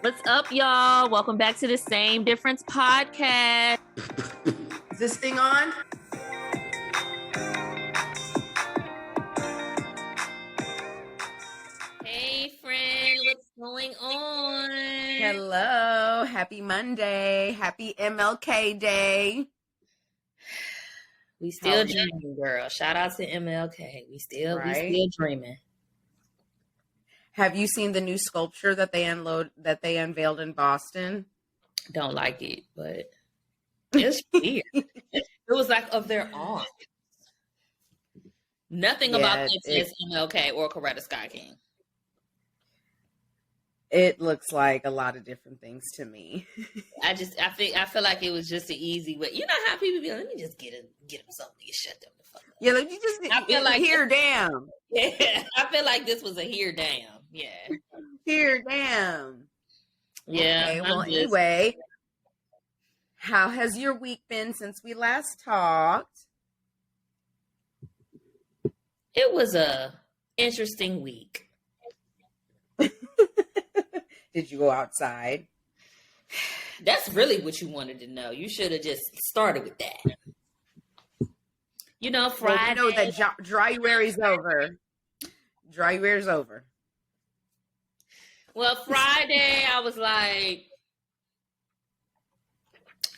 What's up, y'all? Welcome back to the Same Difference podcast. Is this thing on? Hey, friend, what's going on? Hello. Happy Monday. Happy MLK Day. We still dreaming, girl. Shout out to MLK. We still dreaming. Have you seen the new sculpture that they unveiled in Boston? Don't like it, but it's weird. It was like of their own. Nothing about this is MLK or Coretta Scott King. It looks like a lot of different things to me. I feel like it was just an easy way. You know how people be like, let me just get him something to shut them the fuck up. Yeah, like you just I feel like here, damn. Yeah, I feel like this was a here, damn. Yeah. Here, damn. Yeah. Okay, well, anyway, how has your week been since we last talked? It was a interesting week. Did you go outside? That's really what you wanted to know. You should have just started with that. You know, Friday. Well, we know that Drywary's over. Drywary's over. Well, Friday, I was like,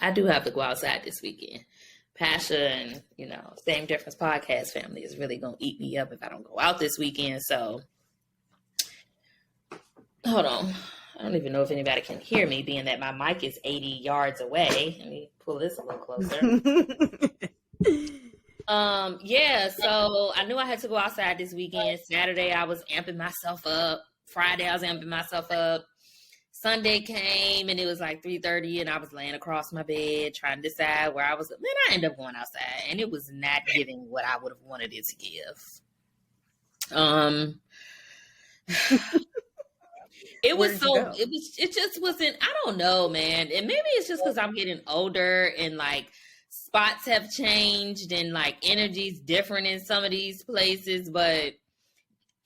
I do have to go outside this weekend. Pascha and, Same Difference podcast family is really going to eat me up if I don't go out this weekend. So, hold on. I don't even know if anybody can hear me, being that my mic is 80 yards away. Let me pull this a little closer. So I knew I had to go outside this weekend. Saturday, I was amping myself up. Friday, I was amping myself up. Sunday came, and it was like 3:30, and I was laying across my bed trying to decide where I was. Then I ended up going outside, and it was not giving what I would have wanted it to give. It just wasn't, I don't know, man. And maybe it's just because I'm getting older and like spots have changed and like energy's different in some of these places, but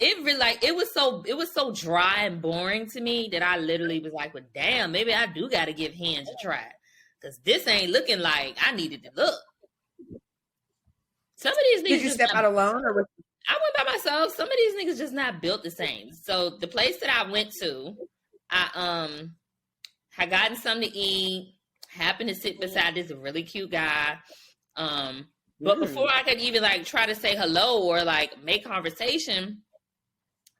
it really it was so dry and boring to me that I literally was like, well, damn, maybe I do got to give Hinge a try, because this ain't looking like I needed to look. Some of these niggas. Did you step out alone or with? I went by myself. Some of these niggas just not built the same. So the place that I went to, I had gotten something to eat, happened to sit beside this really cute guy. But before I could even like try to say hello or like make conversation,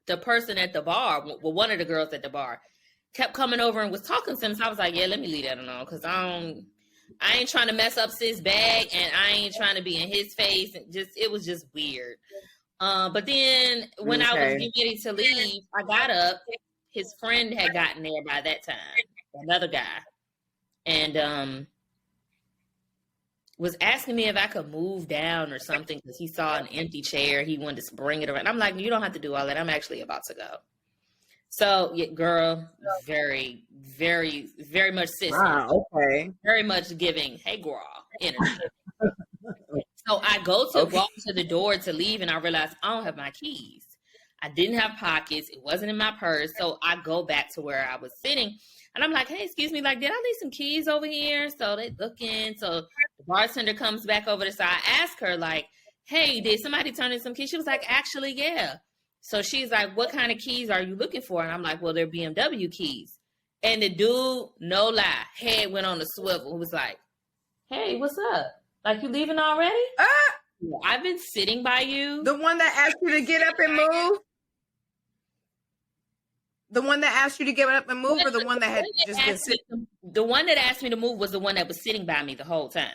the person at the bar, well, one of the girls at the bar, kept coming over and was talking to him. So I was like, yeah, let me leave that alone, because I ain't trying to mess up sis' bag, and I ain't trying to be in his face. And it was just weird. But then when I was getting ready to leave, I got up. His friend had gotten there by that time, another guy, and was asking me if I could move down or something because he saw an empty chair. He wanted to bring it around. I'm like, you don't have to do all that. I'm actually about to go. So, yeah, girl, very, very, very much sissy. Wow, okay. Very much giving, hey, girl, energy. So I go to walk to the door to leave, and I realize I don't have my keys. I didn't have pockets. It wasn't in my purse. So I go back to where I was sitting, and I'm like, hey, excuse me, like, did I leave some keys over here? So they looking. So the bartender comes back over there. So I ask her, like, hey, did somebody turn in some keys? She was like, actually, yeah. So she's like, what kind of keys are you looking for? And I'm like, well, they're BMW keys. And the dude, no lie, head went on a swivel. Who was like, hey, what's up? Like, you leaving already? I've been sitting by you. The one that asked you to get up and move? The one that asked you to get up and move, or the one that had just been sitting? The one that asked me to move was the one that was sitting by me the whole time.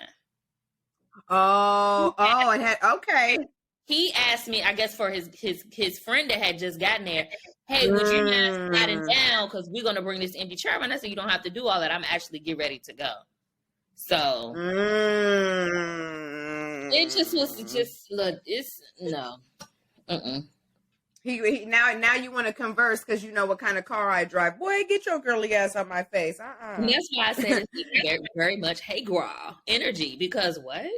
And had, okay. He asked me, I guess for his friend that had just gotten there, hey, would you mind sitting down, because we're going to bring this empty chair. And I said, you don't have to do all that. I'm actually get ready to go. So it just was look, it's no. He now you want to converse because you know what kind of car I drive. Boy, get your girly ass on my face. And that's why I said it's very, very much hey girl energy, because what?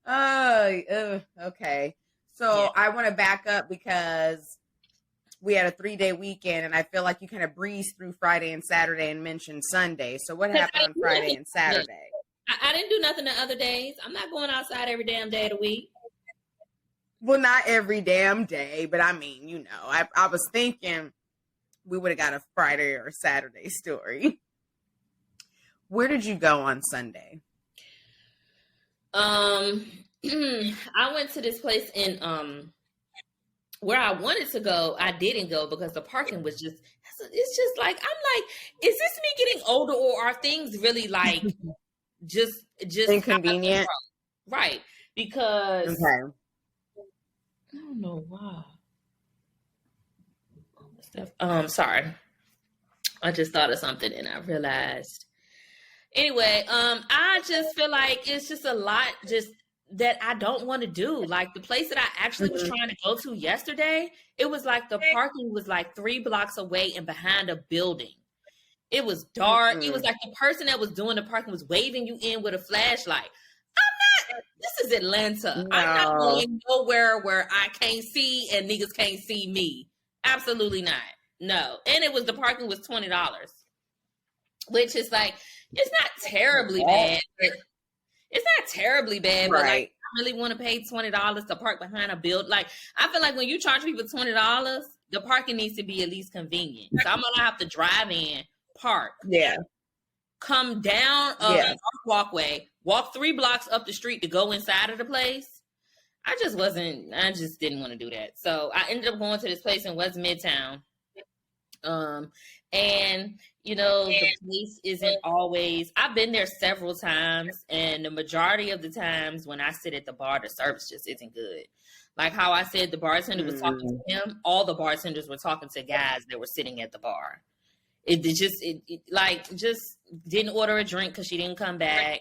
Okay. So I want to back up because we had a 3-day weekend, and I feel like you kind of breezed through Friday and Saturday and mentioned Sunday. So what happened on Friday and Saturday? I didn't do nothing the other days. I'm not going outside every damn day of the week. Well, not every damn day, but I mean, you know, I was thinking we would have got a Friday or Saturday story. Where did you go on Sunday? I went to this place in where I wanted to go. I didn't go because the parking was just, it's just like, I'm like, is this me getting older, or are things really like just inconvenient? Right. Because okay. I don't know why. Sorry. I just thought of something and I realized. Anyway, I just feel like it's just a lot just that I don't want to do. Like the place that I actually was trying to go to yesterday, it was like the parking was like 3 blocks away and behind a building. It was dark. It was like the person that was doing the parking was waving you in with a flashlight. This is Atlanta. No. I'm not going nowhere where I can't see and niggas can't see me. Absolutely not. No. And the parking was $20, which is like, it's not terribly bad. It's not terribly bad, but like, I really want to pay $20 to park behind a build. Like, I feel like when you charge people $20, the parking needs to be at least convenient. So I'm gonna have to drive in, park, come down a walkway, walk 3 blocks up the street to go inside of the place. I just didn't want to do that. So I ended up going to this place in West Midtown. And you know, the place isn't always, I've been there several times, and the majority of the times when I sit at the bar, the service just isn't good. Like how I said, the bartender was talking to him. All the bartenders were talking to guys that were sitting at the bar. It just didn't order a drink because she didn't come back.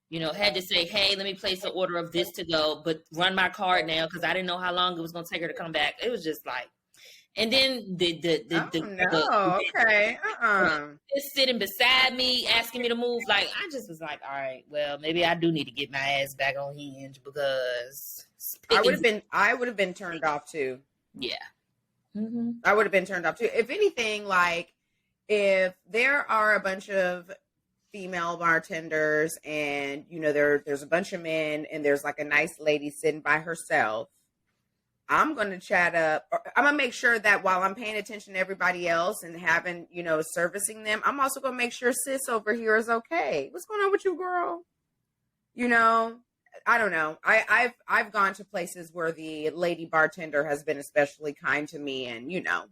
You know, had to say, hey, let me place an order of this to go, but run my card now because I didn't know how long it was going to take her to come back. It was just like, and then just sitting beside me, asking me to move. Like, I just was like, all right, well, maybe I do need to get my ass back on Hinge because I would have been turned off too. Yeah. I would have been turned off too. If anything, like if there are a bunch of female bartenders and, you know, there's a bunch of men and there's like a nice lady sitting by herself, I'm going to chat up. I'm going to make sure that while I'm paying attention to everybody else and having, you know, servicing them, I'm also going to make sure sis over here is okay. What's going on with you, girl? You know, I don't know. I've gone to places where the lady bartender has been especially kind to me, and, you know,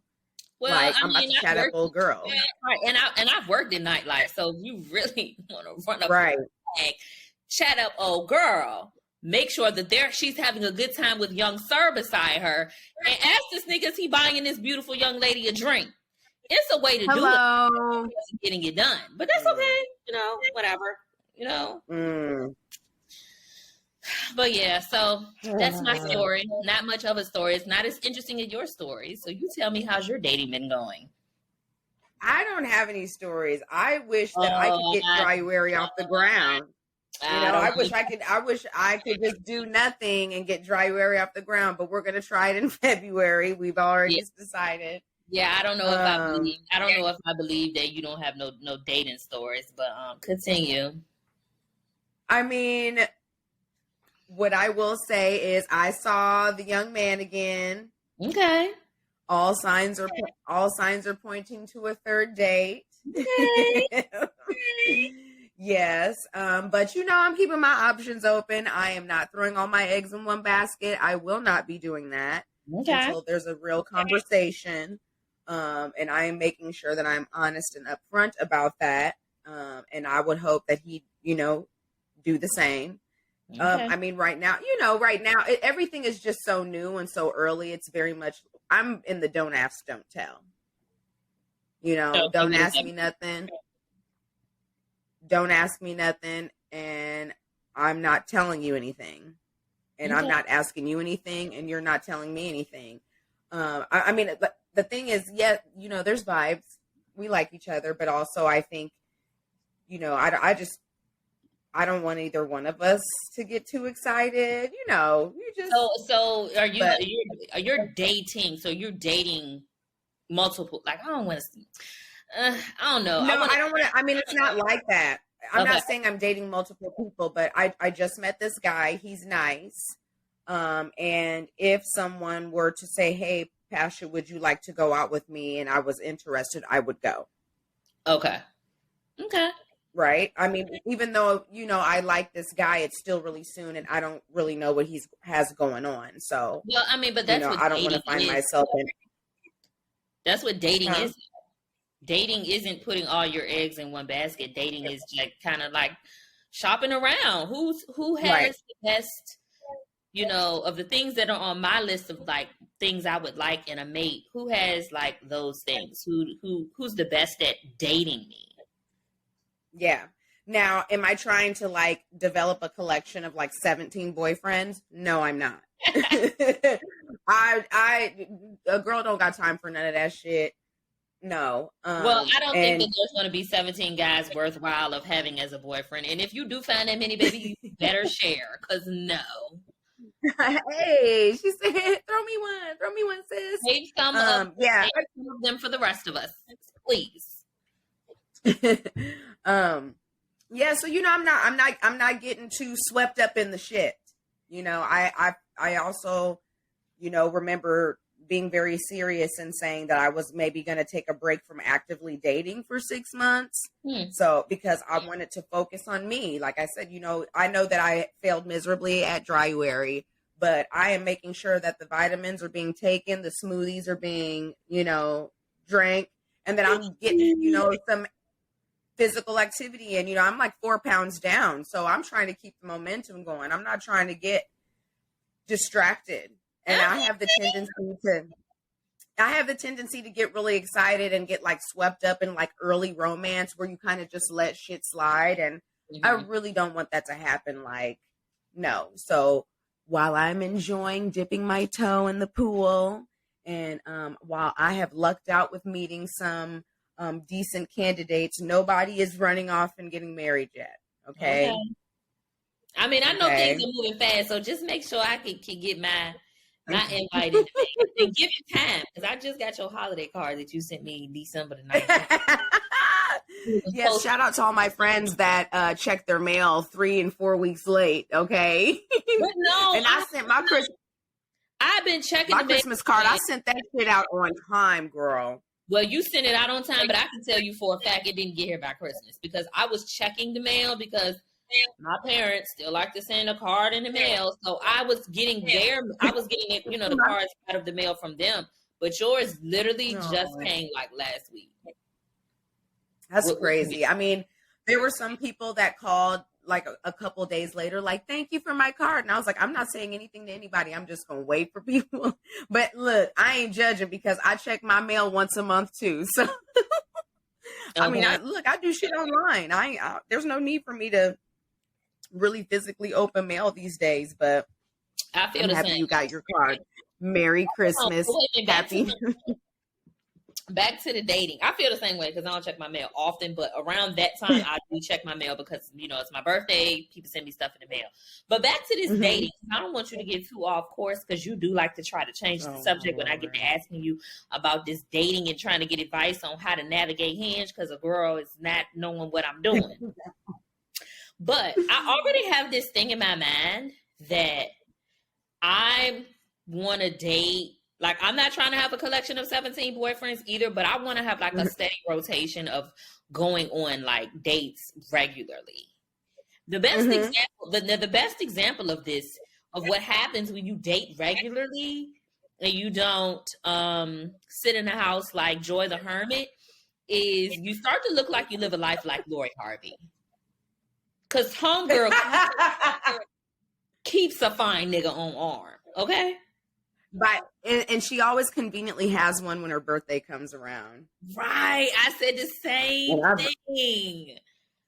well, like I'm about to chat up old girl. Right. And I've worked in nightlife, so you really want to run up and chat up old girl. Make sure that she's having a good time with young sir beside her, and ask this nigga, is he buying this beautiful young lady a drink? It's a way to do it, getting it done. But that's okay, you know, whatever, you know. But yeah, so that's my story. Not much of a story. It's not as interesting as your story. So you tell me, how's your dating been going? I don't have any stories. I wish that I could get Dryuary off the ground. You know, I wish I could just do nothing and get Dryuary off the ground, but we're gonna try it in February. We've already decided. Yeah, I don't know if I believe that you don't have no dating stories, but continue. I mean, what I will say is I saw the young man again. Okay. All signs are pointing to a third date. Okay. Yes. But you know, I'm keeping my options open. I am not throwing all my eggs in one basket. I will not be doing that until there's a real conversation. And I am making sure that I'm honest and upfront about that. And I would hope that he, you know, do the same. Okay. I mean, right now, everything is just so new and so early. It's very much, I'm in the don't ask, don't tell. You know, don't ask me nothing. Don't ask me nothing. And I'm not telling you anything. And I'm not asking you anything. And you're not telling me anything. I mean, the thing is, you know, there's vibes. We like each other. But also, I think, you know, I don't want either one of us to get too excited. You know, you just. So are you? You're dating. So you're dating multiple. Like, I don't want to. I don't know. No, I don't want to. I mean, it's not like that. I'm Okay. not saying I'm dating multiple people, but I just met this guy. He's nice. And if someone were to say, "Hey, Pascha, would you like to go out with me?" and I was interested, I would go. Okay. Okay. Right. I mean, even though, I like this guy, it's still really soon and I don't really know what he has going on. So, Well, I mean, but that's what I don't want to find myself in. That's what dating is. Dating isn't putting all your eggs in one basket. Dating is like kind of like shopping around. Who has the best, of the things that are on my list of like things I would like in a mate? Who has like those things? Who's the best at dating me? Yeah. Now, am I trying to like develop a collection of like 17 boyfriends? No, I'm not. A girl don't got time for none of that shit. No. Well, I don't think that there's going to be 17 guys worthwhile of having as a boyfriend. And if you do find that many, baby, you better share. Because no. Hey, she said, throw me one, sis. Save some of them for the rest of us, please. Yeah, so I'm not getting too swept up in the shit. I also, remember being very serious and saying that I was maybe going to take a break from actively dating for 6 months. So, because I wanted to focus on me. Like I said, I know that I failed miserably at Dryuary, but I am making sure that the vitamins are being taken, the smoothies are being, drank, and that I'm getting, some physical activity. And, I'm like 4 pounds down. So I'm trying to keep the momentum going. I'm not trying to get distracted. And I have the tendency to get really excited and get like swept up in like early romance where you kind of just let shit slide. And I really don't want that to happen. Like, no. So while I'm enjoying dipping my toe in the pool and while I have lucked out with meeting some decent candidates, nobody is running off and getting married yet. Okay. I mean, I know things are moving fast, so just make sure I can get my invite in and give it time, because I just got your holiday card that you sent me December the 19th. Yes, shout out to all my friends that check their mail 3 and 4 weeks late. Okay. But no, and I sent my I've been checking my Christmas card. I sent that shit out on time, girl. Well, you sent it out on time, but I can tell you for a fact it didn't get here by Christmas, because I was checking the mail because my parents still like to send a card in the mail. So I was getting it, the cards out of the mail from them. But yours literally just came like last week. That's crazy. I mean, there were some people that called like a couple days later, like, thank you for my card. And I was like, I'm not saying anything to anybody. I'm just going to wait for people. But look, I ain't judging because I check my mail once a month too. So, I mean, I do shit online. There's no need for me to really physically open mail these days, but I feel I'm happy you got your card. Merry Christmas. Happy. Back to the dating. I feel the same way because I don't check my mail often, but around that time I do check my mail because it's my birthday. People send me stuff in the mail. But back to this dating. I don't want you to get too off course because you do like to try to change the subject when I get to asking you about this dating and trying to get advice on how to navigate Hinge, because a girl is not knowing what I'm doing. But I already have this thing in my mind that I want to date. Like, I'm not trying to have a collection of 17 boyfriends either, but I want to have like a steady rotation of going on like dates regularly. The best example, the best example of this, of what happens when you date regularly and you don't sit in the house like Joy the Hermit, is you start to look like you live a life like Lori Harvey. Because homegirl keeps a fine nigga on arm, okay? But and she always conveniently has one when her birthday comes around. Right. I said the same thing.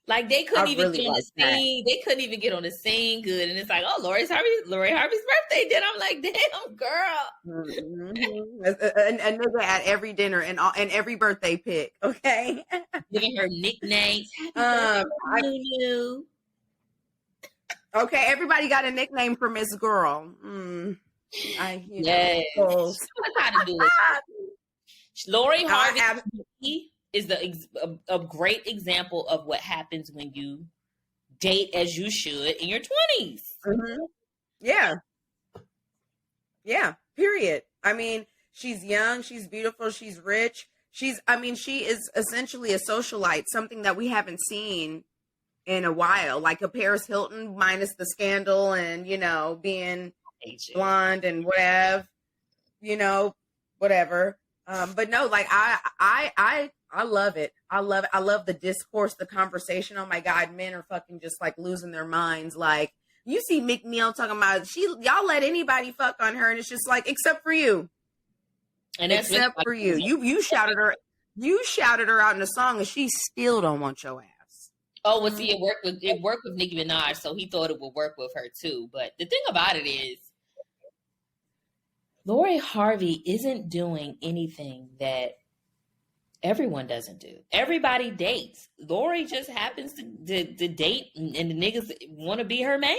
Like, they couldn't even get on the scene. They couldn't even get on the scene good. And it's like, oh, Lori Harvey's birthday. Then I'm like, damn, girl. A nigga at every dinner and every birthday pic. Okay. Giving her nicknames. Okay, everybody got a nickname for Miss Girl. Yes. She knows how to do it. Lori Harvey is a great example of what happens when you date as you should in your 20s. Mm-hmm. Yeah. Yeah. Period. I mean, she's young, she's beautiful, she's rich. She is essentially a socialite, something that we haven't seen in a while, like a Paris Hilton minus the scandal and, you know, being blonde and whatever, you know, whatever. But no, like I love it. I love it. I love the discourse, the conversation. Oh my God, men are fucking just like losing their minds. Like you see Mielle talking about y'all let anybody fuck on her, and it's just like, except for you. And that's except for you. You shouted her out in a song, and she still don't want your ass. Oh, well, see, it worked with Nicki Minaj, so he thought it would work with her too. But the thing about it is, Lori Harvey isn't doing anything that everyone doesn't do. Everybody dates. Lori just happens to date, and the niggas want to be her man.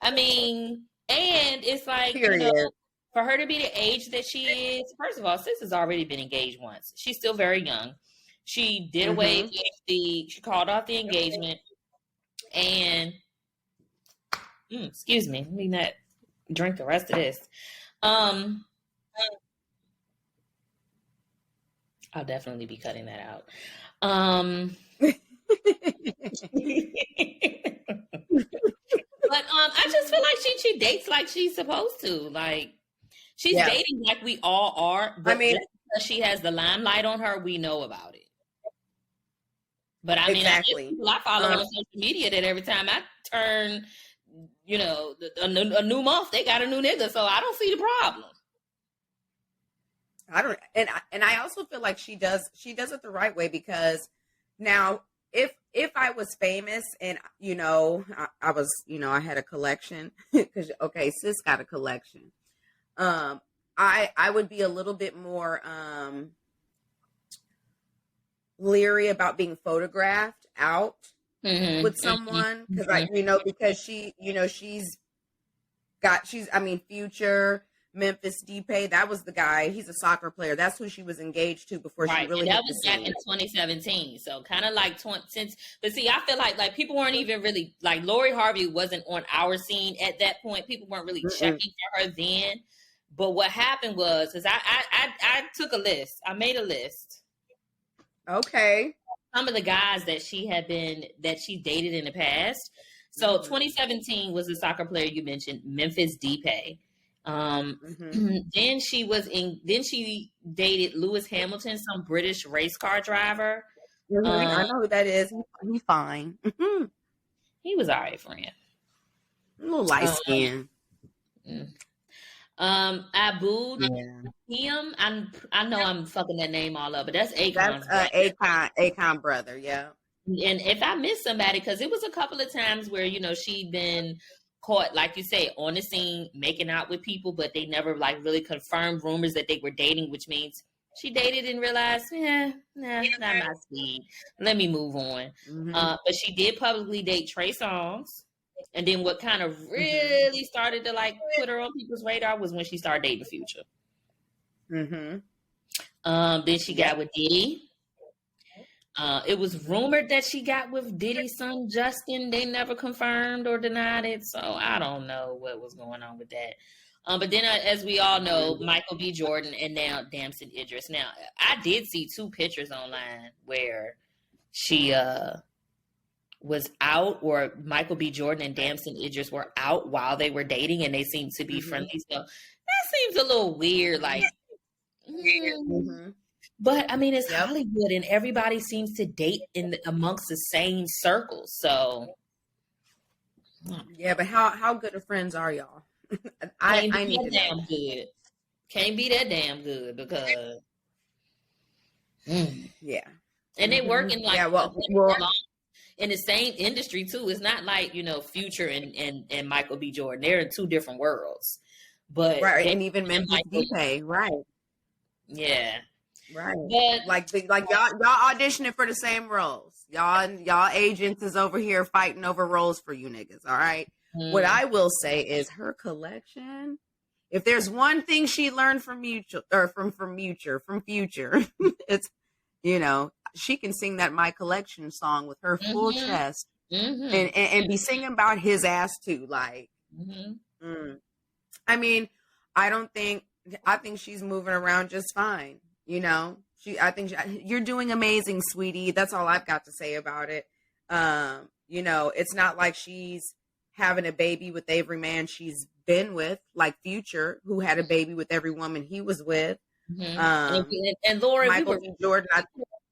I mean, and it's like, you know, for her to be the age that she is, first of all, sis has already been engaged once. She's still very young. She did away with she called off the engagement, and excuse me, let me not drink the rest of this. I'll definitely be cutting that out. But I just feel like she dates like she's supposed to. Like she's dating like we all are. But I mean, just because she has the limelight on her, we know about it. But I mean, I follow on social media that every time I turn, you know, a new month, they got a new nigga. So I don't see the problem. I don't, and I also feel like she does it the right way, because now if I was famous and, you know, I was, you know, I had a collection, because okay, sis got a collection. I would be a little bit more leery about being photographed out with someone, because because she, you know, Future, Memphis Depay, that was the guy. He's a soccer player. That's who she was engaged to before she really. That was back in 2017. So kind of like but see, I feel like people weren't even really like Lori Harvey wasn't on our scene at that point. People weren't really checking for her then. But what happened was, I took a list. I made a list. Okay. Some of the guys that she dated in the past. So 2017 was the soccer player you mentioned, Memphis Depay. Then she dated Lewis Hamilton, some British race car driver. I know who that is. He's fine. He was all right, friend. A little light skin. Abu Him. I know I'm fucking that name all up, but that's Akon's Akon brother, yeah. And if I missed somebody, because it was a couple of times where, you know, she'd been caught, like you say, on the scene making out with people, but they never like really confirmed rumors that they were dating, which means she dated and realized, not my speed. Let me move on. But she did publicly date Trey Songz. And then what kind of really started to like put her on people's radar was when she started dating Future. Then she got with Diddy. It was rumored that she got with Diddy's son Justin. They never confirmed or denied it, so I don't know what was going on with that. But then, as we all know, Michael B. Jordan and now Damson Idris. Now, I did see 2 pictures online where she was out, or Michael B. Jordan and Damson Idris were out while they were dating, and they seemed to be friendly. So that seems a little weird, like. But I mean, it's Hollywood, and everybody seems to date amongst the same circles. So, yeah, but how good of friends are y'all? I need to damn good. Can't be that damn good because, and they work in like in the same industry too. It's not like, you know, Future and Michael B. Jordan. They're in 2 different worlds. But and even Memphis Depay, right? Yeah. Right. But y'all auditioning for the same roles. Y'all agents is over here fighting over roles for you niggas, all right? What I will say is her collection If there's one thing she learned from Future, it's, she can sing that My Collection song with her full chest and be singing about his ass too. Like, I mean, I think she's moving around just fine. You're doing amazing, sweetie. That's all I've got to say about it. It's not like she's having a baby with every man she's been with, like Future, who had a baby with every woman he was with. And Lori, Michael B. Jordan.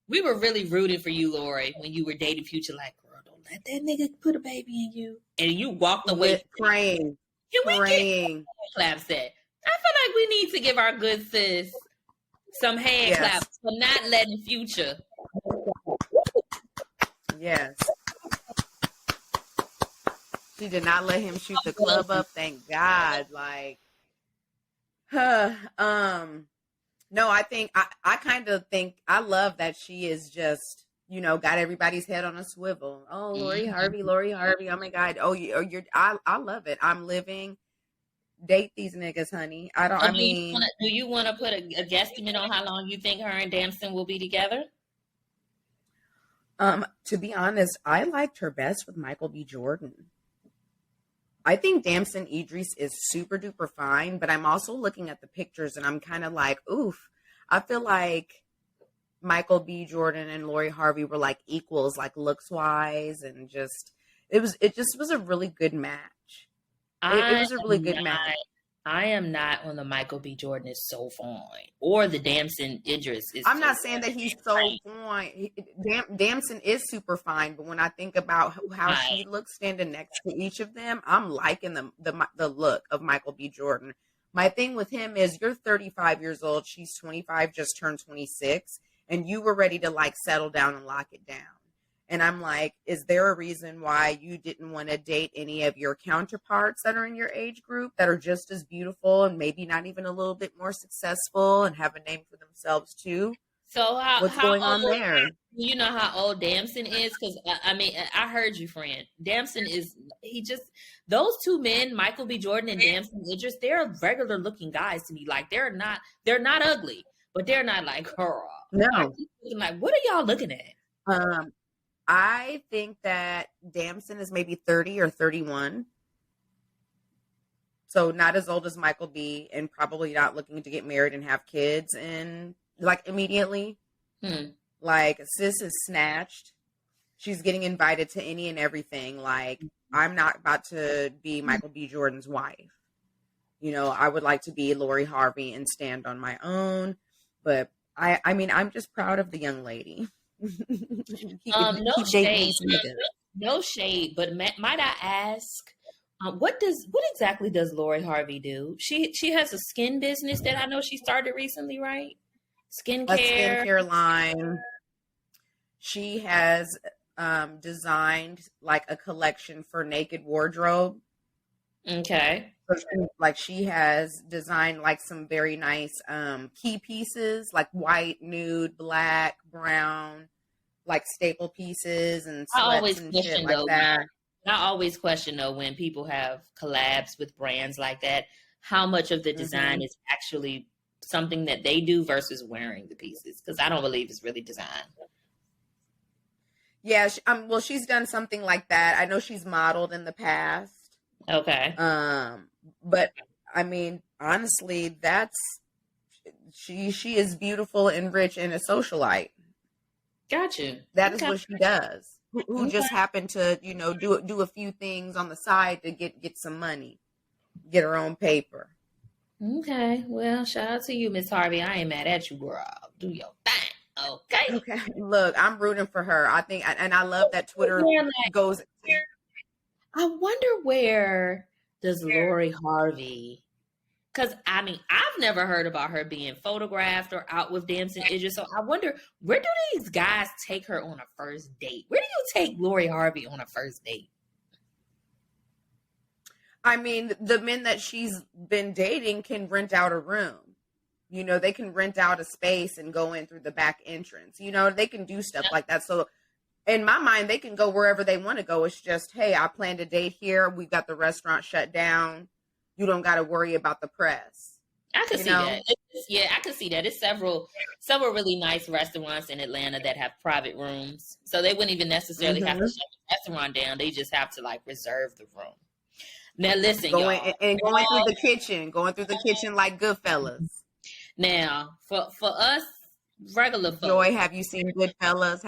We were really rooting for you, Lori, when you were dating Future. Like, girl, don't let that nigga put a baby in you. And you walked away praying. Clap said. I feel like we need to give our good sis some hand claps for not letting Future. Yes. She did not let him shoot the club up. Thank God. Like, no, I think I kind of think I love that she is just, got everybody's head on a swivel. Oh, Lori Harvey. Oh my God. Oh, I love it. I'm living. Date these niggas, honey. Do you want to put a guesstimate on how long you think her and Damson will be together? To be honest, I liked her best with Michael B. Jordan. I think Damson Idris is super duper fine, but I'm also looking at the pictures and I'm kind of like, oof. I feel like Michael B. Jordan and Lori Harvey were like equals, like looks wise, and it just was a really good match. It was a really good match. I am not on the Michael B. Jordan is so fine or the Damson Idris is. I'm not saying that he's so fine. Damson is super fine, but when I think about how she looks standing next to each of them, I'm liking the look of Michael B. Jordan. My thing with him is you're 35 years old, she's 25, just turned 26, and you were ready to like settle down and lock it down. And I'm like, is there a reason why you didn't want to date any of your counterparts that are in your age group that are just as beautiful and maybe not even a little bit more successful and have a name for themselves too? So what's going on there? You know how old Damson is? Because I heard you, friend. Damson is those two men, Michael B. Jordan and Damson Idris, they're regular looking guys to me. Like they're not ugly, but they're not like girl. No. Like what are y'all looking at? I think that Damson is maybe 30 or 31. So not as old as Michael B. and probably not looking to get married and have kids and like immediately. Like sis is snatched. She's getting invited to any and everything. Like I'm not about to be Michael B. Jordan's wife. I would like to be Lori Harvey and stand on my own. But I mean, I'm just proud of the young lady. No shade, but might I ask, what exactly does Lori Harvey do? She has a skin business that I know she started recently, right? A skincare line. She has designed like a collection for Naked Wardrobe. Okay. She has designed like some very nice key pieces, like white, nude, black, brown, like staple pieces and sweats and shit like that. I always question though when people have collabs with brands like that, how much of the design is actually something that they do versus wearing the pieces, because I don't believe it's really design. Yeah, well, she's done something like that. I know she's modeled in the past. Okay. But I mean, honestly, she is beautiful and rich and a socialite. Got you. That is what she does. Who just happened to, do a few things on the side to get some money, get her own paper. Okay. Well, shout out to you, Miss Harvey. I ain't mad at you, girl. Do your thing. Okay. Look, I'm rooting for her. I think, and I love that Twitter goes. I wonder where does Lori Harvey, because I mean, I've never heard about her being photographed or out with Damson Idris. So I wonder, where do these guys take her on a first date? Where do you take Lori Harvey on a first date? I mean, the men that she's been dating can rent out a room. They can rent out a space and go in through the back entrance. They can do stuff like that. So in my mind, they can go wherever they want to go. It's just, hey, I planned a date here. We've got the restaurant shut down. you don't got to worry about the press. I can see that. I can see that. It's several really nice restaurants in Atlanta that have private rooms. So they wouldn't even necessarily have to shut the restaurant down. They just have to like reserve the room. Now listen, going through the kitchen like Goodfellas. Now, for us regular folks. Joy, have you seen Goodfellas?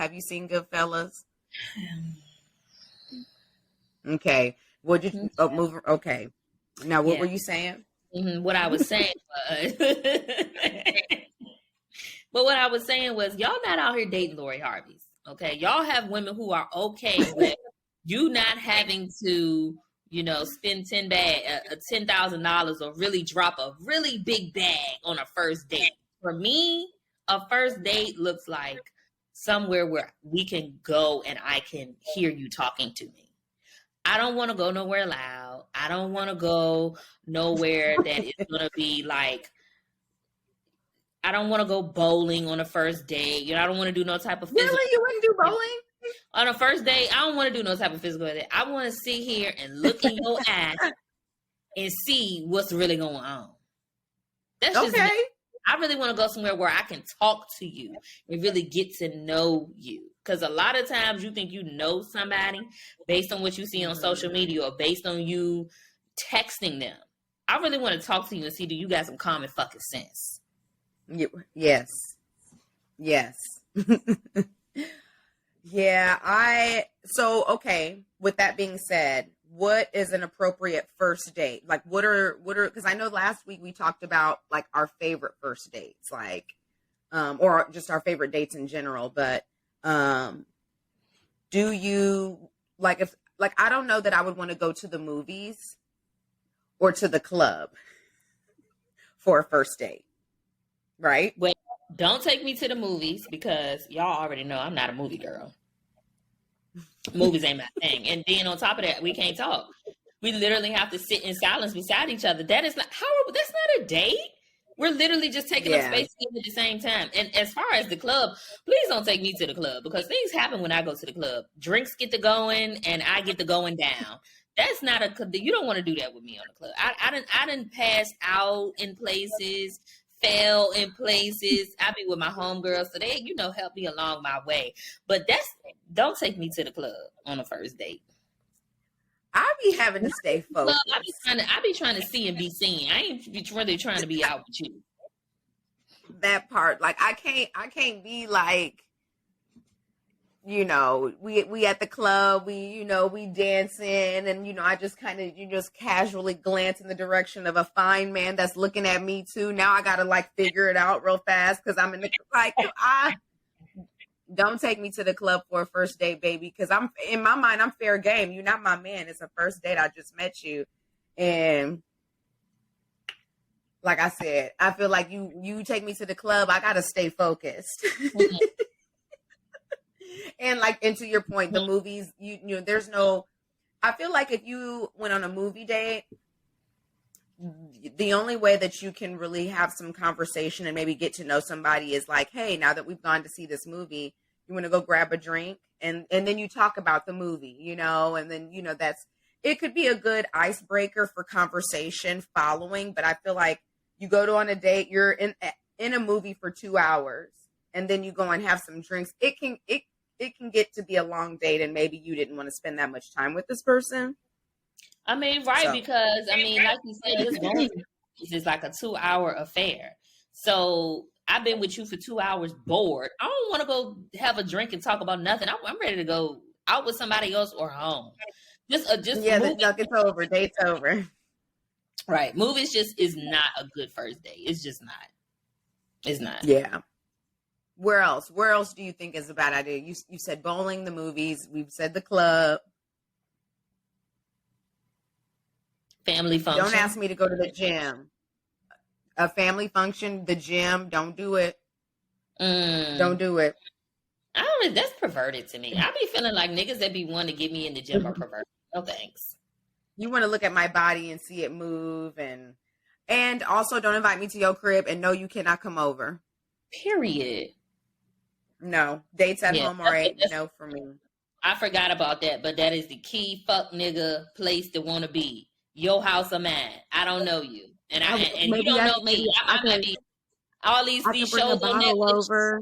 Okay. Would you move? Okay. Now, what were you saying? What I was saying was, but what I was saying was, y'all not out here dating Lori Harveys, okay? Y'all have women who are okay with you not having to, spend $10,000 or really drop a really big bag on a first date. For me, a first date looks like somewhere where we can go and I can hear you talking to me. I don't want to go nowhere loud. I don't want to go nowhere that is going to be like, I don't want to go bowling on a first date. I don't want to do no type of physical. Really? You wouldn't do bowling? On a first date, I don't want to do no type of physical date. I want to sit here and look in your eyes and see what's really going on. That's just me. I really want to go somewhere where I can talk to you and really get to know you. Because a lot of times you think you know somebody based on what you see on social media or based on you texting them. I really want to talk to you and see, do you got some common fucking sense? Yes. Yeah, okay. With that being said, what is an appropriate first date? Like, what are, because I know last week we talked about like our favorite first dates, like, or just our favorite dates in general, but, do you like, if, like, I don't know that I would want to go to the movies or to the club for a first date. Right? Well, don't take me to the movies because y'all already know I'm not a movie girl. Movies ain't my thing. And then on top of that, we can't talk. We literally have to sit in silence beside each other. That is not that's not a date. We're literally just taking up space at the same time. And as far as the club, please don't take me to the club because things happen when I go to the club. Drinks get to going and I get to going down. That's not you don't want to do that with me on the club. I didn't pass out in places, fell in places. I be with my homegirls, so they, help me along my way. But don't take me to the club on a first date. I be having to stay focused. I be trying to see and be seen. I ain't really trying to be out with you. That part, like I can't be like, we at the club, we dancing and, I just kind of, just casually glance in the direction of a fine man that's looking at me too. Now I got to like figure it out real fast. Cause I'm in the, like, don't take me to the club for a first date, baby. Cause in my mind, I'm fair game. You're not my man. It's a first date. I just met you. And like I said, I feel like you take me to the club. I got to stay focused. Mm-hmm. And to your point, the movies, there's no, I feel like if you went on a movie date, the only way that you can really have some conversation and maybe get to know somebody is like, hey, now that we've gone to see this movie, you want to go grab a drink and then you talk about the movie, and then, it could be a good icebreaker for conversation following. But I feel like you go on a date, you're in a movie for 2 hours and then you go and have some drinks. It can get to be a long date and maybe you didn't want to spend that much time with this person. I mean, right. So. Because like you said, this going is like a 2-hour affair. So I've been with you for 2 hours bored. I don't want to go have a drink and talk about nothing. I'm ready to go out with somebody else or home. Just the ducket's over. Date's over. Right. Movies just is not a good first date. It's just not. It's not. Yeah. Where else? Where else do you think is a bad idea? You said bowling, the movies. We've said the club. Family function. Don't ask me to go to the gym. A family function, the gym. Don't do it. Don't do it. That's perverted to me. I be feeling like niggas that be wanting to get me in the gym are perverted. No thanks. You want to look at my body and see it move, and also don't invite me to your crib and no, you cannot come over. Period. No, dates at home are a no for me. I forgot about that, but that is the key fuck nigga place to want to be. your house or mine. I don't know you, and you don't know me. I might be all these shows on Netflix. Over.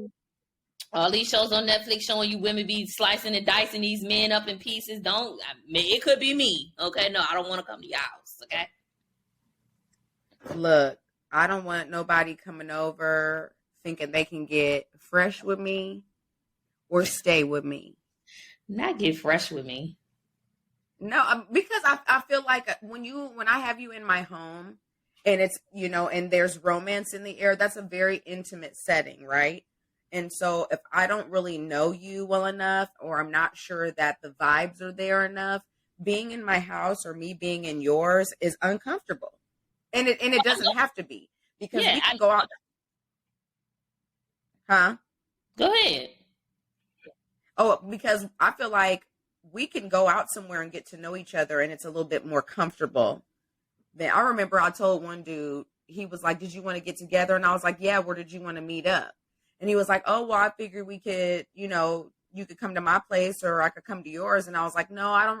All these shows on Netflix showing you women be slicing and dicing these men up in pieces. It could be me. Okay, no, I don't want to come to your house. Okay. Look, I don't want nobody coming over thinking they can get fresh with me or stay with me. Not get fresh with me. No, because I feel like when I have you in my home and it's, and there's romance in the air, that's a very intimate setting, right? And so if I don't really know you well enough, or I'm not sure that the vibes are there enough, being in my house or me being in yours is uncomfortable. And it doesn't have to be, because we can go out. Huh? Go ahead. Oh, because I feel like we can go out somewhere and get to know each other, and it's a little bit more comfortable. Then I remember I told one dude, he was like, "Did you want to get together?" And I was like, "Yeah, where did you want to meet up?" And he was like, "Oh, well, I figured we could, you could come to my place or I could come to yours." And I was like, "No, I don't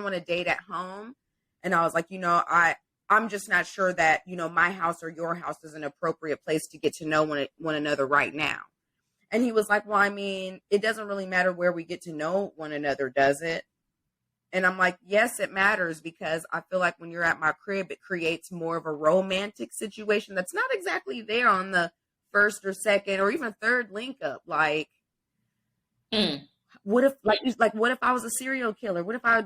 want to date at home." And I was like, I'm just not sure that, my house or your house is an appropriate place to get to know one another right now. And he was like, "Well, I mean, it doesn't really matter where we get to know one another, does it?" And I'm like, "Yes, it matters, because I feel like when you're at my crib, it creates more of a romantic situation that's not exactly there on the first or second or even third link up. Like, what if what if I was a serial killer? What if I,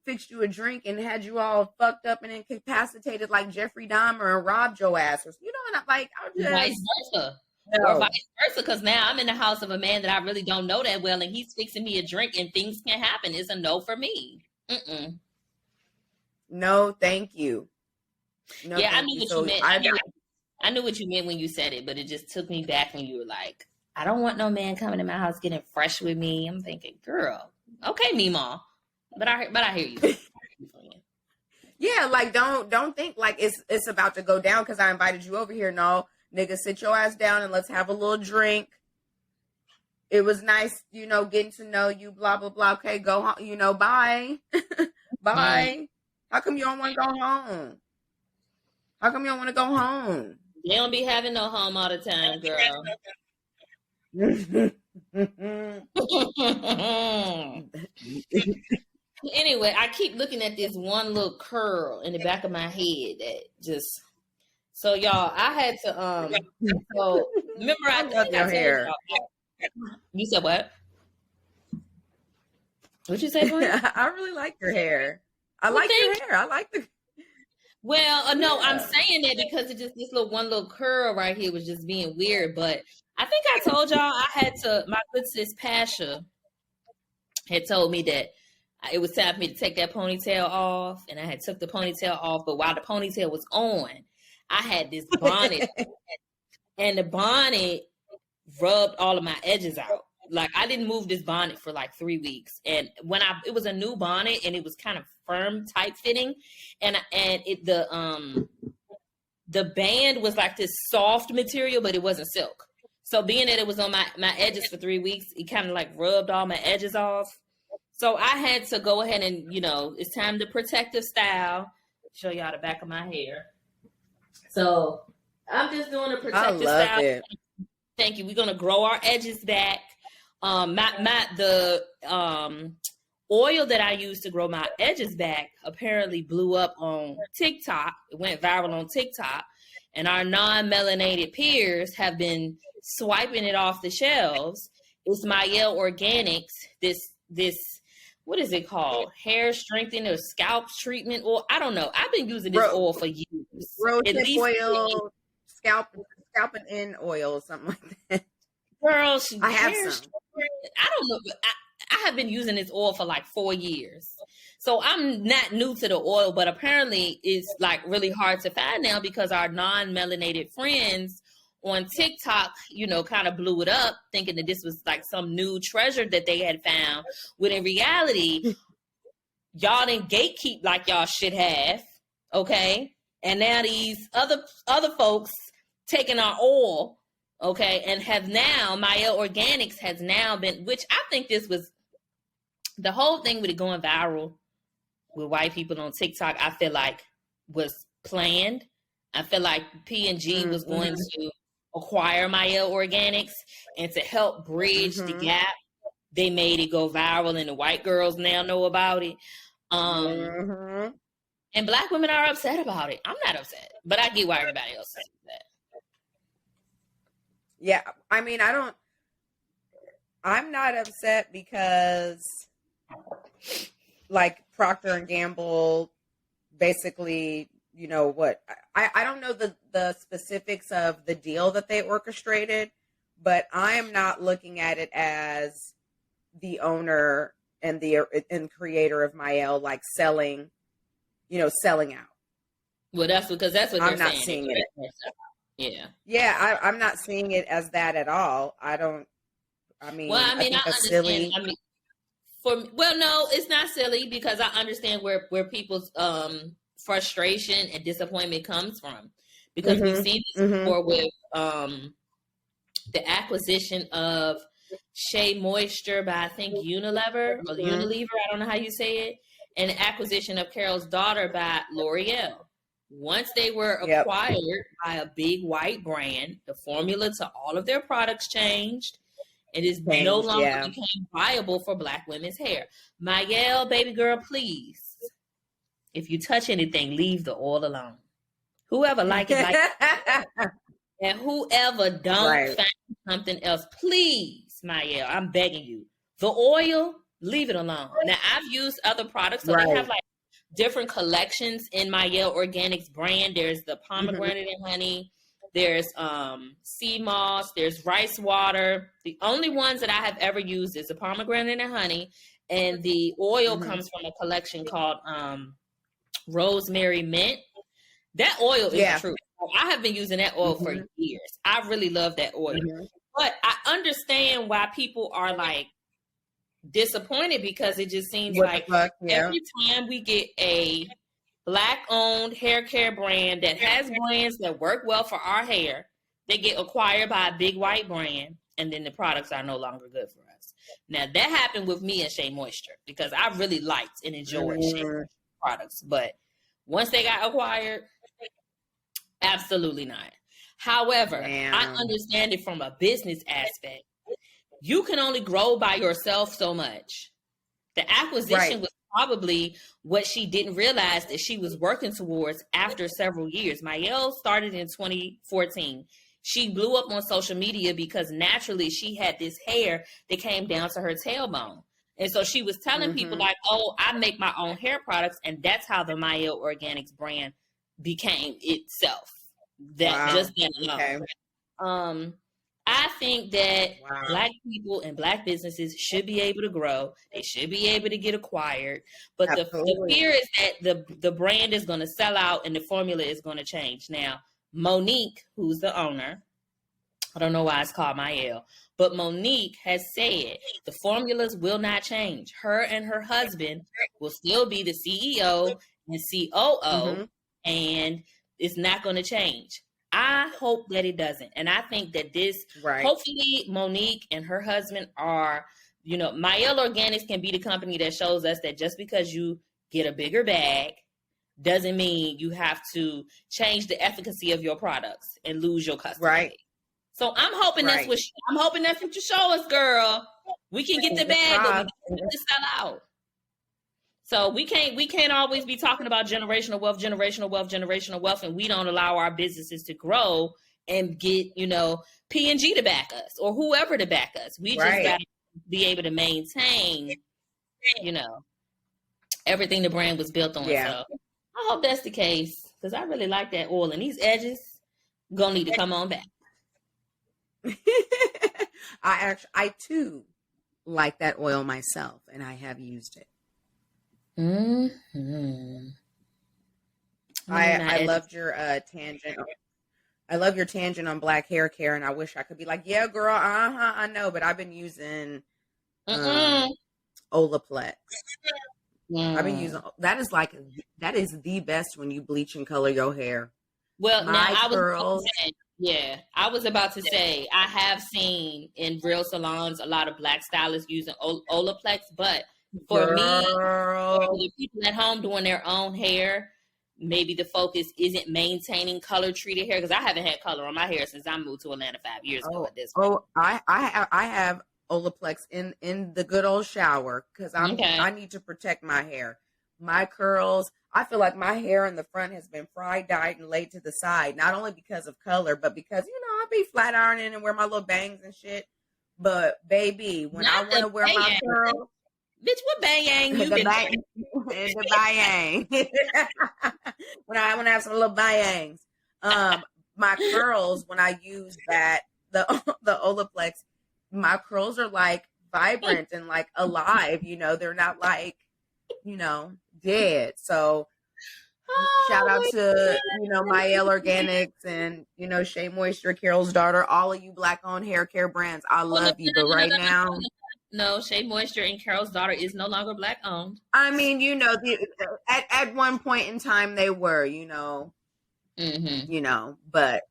fixed you a drink and had you all fucked up and incapacitated like Jeffrey Dahmer and robbed your ass? Or, and I'll just... Vice versa. No. Or vice versa, because now I'm in the house of a man that I really don't know that well, and he's fixing me a drink and things can happen. It's a no for me. No, thank you. No, yeah, I knew what you meant. I knew what you meant when you said it, but it just took me back when you were like, "I don't want no man coming to my house getting fresh with me." I'm thinking, girl, okay, Meemaw, but I hear you. Yeah, like don't think like it's about to go down because I invited you over here. No, nigga, sit your ass down and let's have a little drink. It was nice, getting to know you. Blah blah blah. Okay, go home. Bye, bye. How come you don't want to go home? How come you don't want to go home? They don't be having no home all the time, girl. Anyway, I keep looking at this one little curl in the back of my head that just... So y'all, I had to so remember I love your hair. You said what? What'd you say, boy? I really like your hair. I like your hair. I like the... Well, no, I'm saying that because it just this one little curl right here was just being weird. But I think I told y'all my good sis Pascha had told me that it was time for me to take that ponytail off, and I had took the ponytail off. But while the ponytail was on, I had this bonnet, and the bonnet rubbed all of my edges out. Like, I didn't move this bonnet for like 3 weeks, and it was a new bonnet, and it was kind of firm, tight fitting, and the band was like this soft material, but it wasn't silk. So being that it was on my edges for 3 weeks, it kind of like rubbed all my edges off. So I had to go ahead and, it's time to protective style. Show y'all the back of my hair. So I'm just doing a protective style. It. Thank you. We're gonna grow our edges back. The oil that I used to grow my edges back apparently blew up on TikTok. It went viral on TikTok, and our non-melanated peers have been swiping it off the shelves. It's Mielle Organics. This what is it called? Hair strengthening or scalp treatment oil? I don't know. I've been using this oil for years. Rosado oil, scalping in oil, or something like that. Girl, I have some. I don't know. I have been using this oil for like 4 years. So I'm not new to the oil, but apparently it's like really hard to find now because our non-melanated friends on TikTok, kind of blew it up thinking that this was like some new treasure that they had found. When in reality, y'all didn't gatekeep like y'all should have. Okay. And now these other folks taking our oil, okay, and have now, Mielle Organics has now been, which I think this was, the whole thing with it going viral with white people on TikTok, I feel like was planned. I feel like P&G was going to acquire Mielle Organics, and to help bridge the gap, they made it go viral, and the white girls now know about it. And Black women are upset about it. I'm not upset, but I get why everybody else is upset. Yeah, I mean, I'm not upset because, like, Procter and Gamble basically, you know what, I don't know the specifics of the deal that they orchestrated, but I am not looking at it as the owner and creator of Mielle, like, selling out. Well, that's because that's what I'm they're not saying. seeing it. Yeah, I'm not seeing it as that at all. I think that's silly. I mean, no, it's not silly, because I understand where people's frustration and disappointment comes from, because we've seen this before with the acquisition of Shea Moisture by, I think, Unilever, I don't know how you say it, and the acquisition of Carol's Daughter by L'Oreal. Once they were acquired by a big white brand, the formula to all of their products changed. It is no longer became viable for Black women's hair. Mielle, baby girl, please, if you touch anything, leave the oil alone. Whoever like it, and whoever don't find something else, please, Mielle, I'm begging you. The oil, leave it alone. Now, I've used other products, so they have like different collections in Mielle Organics brand. There's the pomegranate and honey. There's sea moss. There's rice water. The only ones that I have ever used is the pomegranate and honey, and the oil comes from a collection called rosemary mint. That oil is the truth. I have been using that oil for years. I really love that oil. But I understand why people are like disappointed, because it just seems every time we get a Black-owned hair care brand that has brands that work well for our hair, they get acquired by a big white brand, and then the products are no longer good for us. Now, that happened with me and Shea Moisture, because I really liked and enjoyed Shea Moisture products. But once they got acquired, absolutely not. However, I understand it from a business aspect. You can only grow by yourself so much. The acquisition was probably what she didn't realize that she was working towards after several years. Mielle started in 2014. She blew up on social media because naturally she had this hair that came down to her tailbone. And so she was telling people like, oh, I make my own hair products. And that's how the Mielle Organics brand became itself. I think that Black people and Black businesses should be able to grow. They should be able to get acquired. But the fear is that the brand is going to sell out and the formula is going to change. Now, Monique, who's the owner, I don't know why it's called Mielle, but Monique has said the formulas will not change. Her and her husband will still be the CEO and COO, and it's not going to change. I hope that it doesn't. And I think that hopefully Monique and her husband are, Mielle Organics can be the company that shows us that just because you get a bigger bag doesn't mean you have to change the efficacy of your products and lose your customer. Right. So I'm hoping that's what you show us, girl. We can get the bag, but we can sell out. So we can't always be talking about generational wealth, and we don't allow our businesses to grow and get, P&G to back us or whoever to back us. We just got to be able to maintain, everything the brand was built on. Yeah. So I hope that's the case, because I really like that oil, and these edges gonna need to come on back. I too like that oil myself, and I have used it. I loved your tangent. I love your tangent on Black hair care, and I wish I could be like, yeah, girl, I know, but I've been using Olaplex. I've been using that is the best when you bleach and color your hair. Well, I was about to say I have seen in real salons a lot of Black stylists using Olaplex, but For me, for Girl. the people at home doing their own hair, maybe the focus isn't maintaining color treated hair, because I haven't had color on my hair since I moved to Atlanta 5 years ago at this point. I have Olaplex in the good old shower because Okay. I need to protect my hair. My curls, I feel like my hair in the front has been fried, dyed, and laid to the side. Not only because of color, but because, I be flat ironing and wear my little bangs and shit. But baby, when I Not want to the wear my bang. curls, Bitch, what bang you the been bang, the bayang. When I want to have some little bayangs, my curls, when I use the Olaplex, my curls are like vibrant and like alive. They're not like dead. So shout out to Mielle Organics and Shea Moisture, Carol's Daughter, all of you Black owned hair care brands. I love you, but right now. No, Shea Moisture and Carol's Daughter is no longer Black owned. I mean, at one point in time they were, but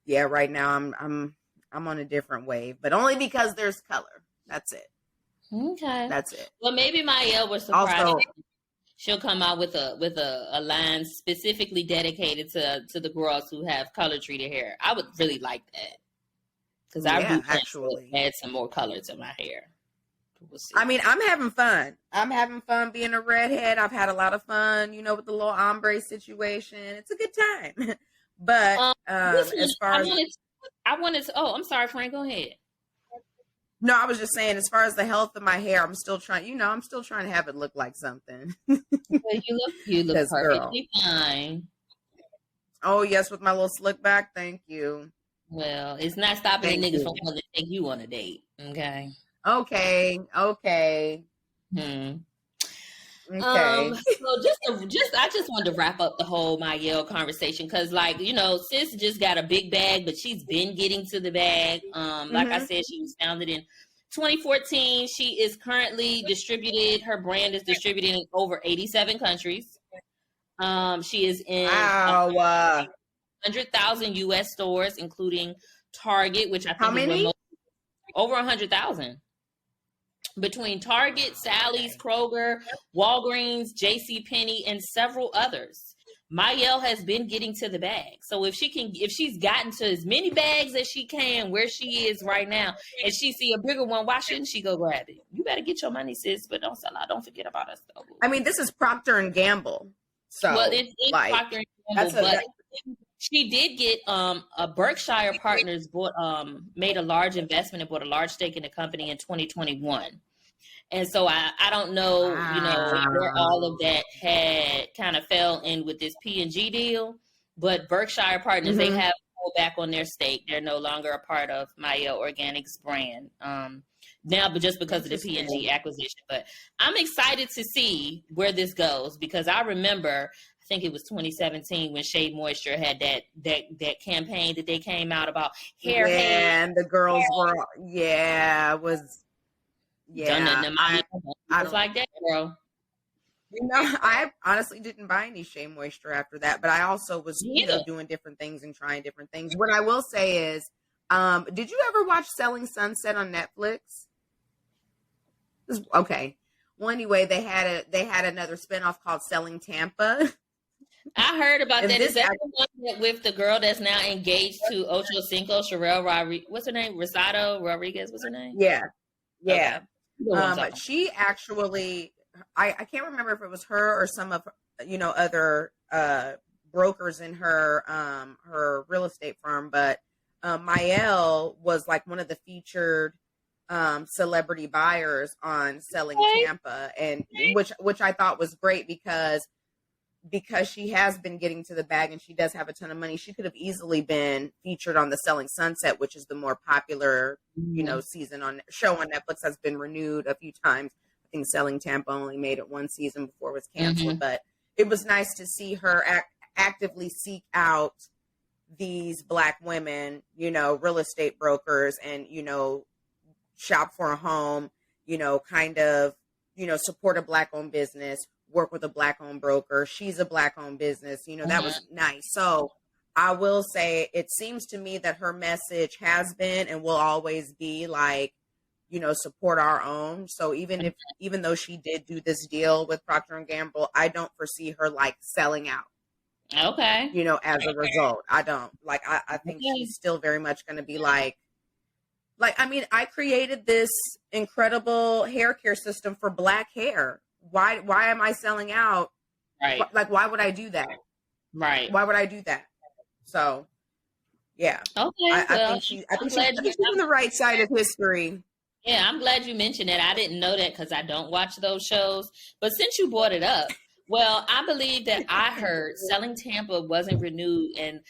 yeah, right now I'm on a different wave, but only because there's color. That's it. Okay, that's it. Well, maybe Mielle was surprised. Also, she'll come out with a line specifically dedicated to the girls who have color treated hair. I would really like that because I do actually add some more color to my hair. We'll see. I mean, I'm having fun. I'm having fun being a redhead. I've had a lot of fun, with the little ombre situation. It's a good time. But as far as I wanted to. Oh, I'm sorry, Frank. Go ahead. No, I was just saying, as far as the health of my hair, I'm still trying. I'm still trying to have it look like something. Well, you look perfectly fine. Oh yes, with my little slick back. Thank you. Well, it's not stopping the niggas from wanting to take you on a date. Okay. Okay. Okay. Okay. So I just wanted to wrap up the whole Mielle conversation because, sis just got a big bag, but she's been getting to the bag. Like I said, she was founded in 2014. She is currently distributed. Her brand is distributed in over 87 countries. She is in 100,000 U.S. stores, including Target, which I think how many? Over 100,000. Between Target, Sally's, Kroger, Walgreens, JCPenney, and several others. Mielle has been getting to the bag. So if she's gotten to as many bags as she can where she is right now, and she see a bigger one, why shouldn't she go grab it? You better get your money, sis, but don't sell out. Don't forget about us, though. I mean, this is Procter and Gamble. So it's Procter and Gamble, but she did get a Berkshire Partners made a large investment and bought a large stake in the company in 2021. And so I don't know, where all of that had kind of fell in with this P&G deal, but Berkshire Partners, they have pulled back on their stake. They're no longer a part of Mielle Organics brand now, but just because of the P&G acquisition. But I'm excited to see where this goes because I remember, I think it was 2017 when Shea Moisture had that campaign that they came out about hair. Yeah, and the girls were, it was. Yeah, I was like that, bro. I honestly didn't buy any Shea Moisture after that, but I also was, doing different things and trying different things. What I will say is, did you ever watch Selling Sunset on Netflix? Okay. Well, anyway, they had another spinoff called Selling Tampa. I heard about that. Is that the one with the girl that's now engaged to Ocho Cinco, Sharelle Rodriguez? What's her name? Rosado Rodriguez. What's her name? Yeah. Yeah. Okay. She actually, I can't remember if it was her or some of, other brokers in her real estate firm, but Mielle was like one of the featured celebrity buyers on Selling Tampa, and which I thought was great because she has been getting to the bag and she does have a ton of money. She could have easily been featured on the Selling Sunset, which is the more popular, season on show on Netflix, has been renewed a few times. I think Selling Tampa only made it one season before it was canceled, but it was nice to see her actively seek out these Black women, real estate brokers, and, shop for a home, kind of, support a Black owned business, work with a Black owned broker. She's a Black owned business. That was nice. So I will say it seems to me that her message has been and will always be like, support our own. So even though she did do this deal with Procter and Gamble, I don't foresee her like selling out. Okay. As a result, I don't like. I think she's still very much going to be like. I mean, I created this incredible hair care system for Black hair. Why am I selling out? Right. Like, why would I do that? Right. Why would I do that? So, yeah. Okay. I think she's on the right side of history. Yeah, I'm glad you mentioned that. I didn't know that because I don't watch those shows. But since you brought it up, well, I believe that I heard Selling Tampa wasn't renewed. And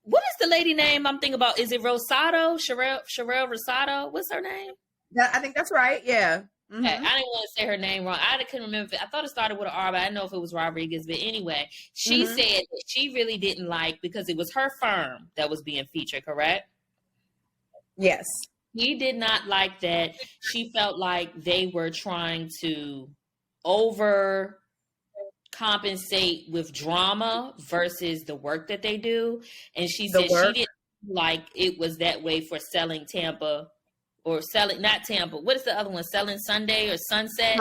what is the lady name I'm thinking about? Is it Rosado? Sharelle Rosado? What's her name? I think that's right. Yeah. Mm-hmm. Okay, I didn't want to say her name wrong. I couldn't remember. I thought it started with an R, but I didn't know if it was Rodriguez. But anyway, she said that she really didn't like, because it was her firm that was being featured, correct? Yes. He did not like that. She felt like they were trying to over compensate with drama versus the work that they do. And she said she didn't like it was that way for Selling Tampa. Or not Tampa. What is the other one? Selling Sunday or Sunset?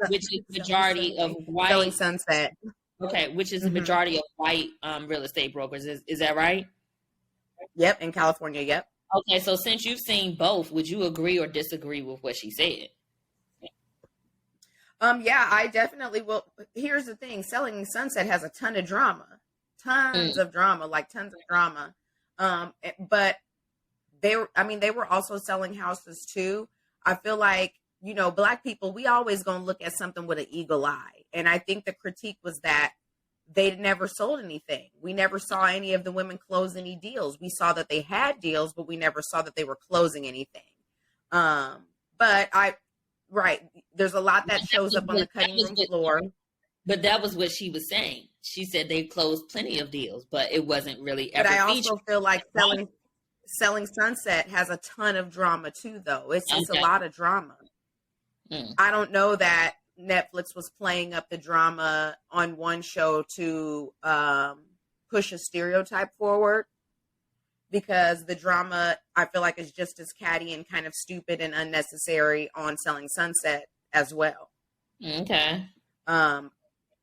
Which is majority of white. Selling Sunset. Okay, which is the majority of white real estate brokers. Is that right? Yep, in California, yep. Okay, so since you've seen both, would you agree or disagree with what she said? Yeah, I definitely will. Here's the thing. Selling Sunset has a ton of drama. Tons of drama. But they were also selling houses too. I feel like, Black people, we always going to look at something with an eagle eye. And I think the critique was that they never sold anything. We never saw any of the women close any deals. We saw that they had deals, but we never saw that they were closing anything. There's a lot that shows up on the cutting room floor. But that was what she was saying. She said they closed plenty of deals, but it wasn't really ever featured. But I also feel like Selling Sunset has a ton of drama too, though. It's just a lot of drama. I don't know that Netflix was playing up the drama on one show to push a stereotype forward, because the drama, I feel like, is just as catty and kind of stupid and unnecessary on Selling Sunset as well. Okay.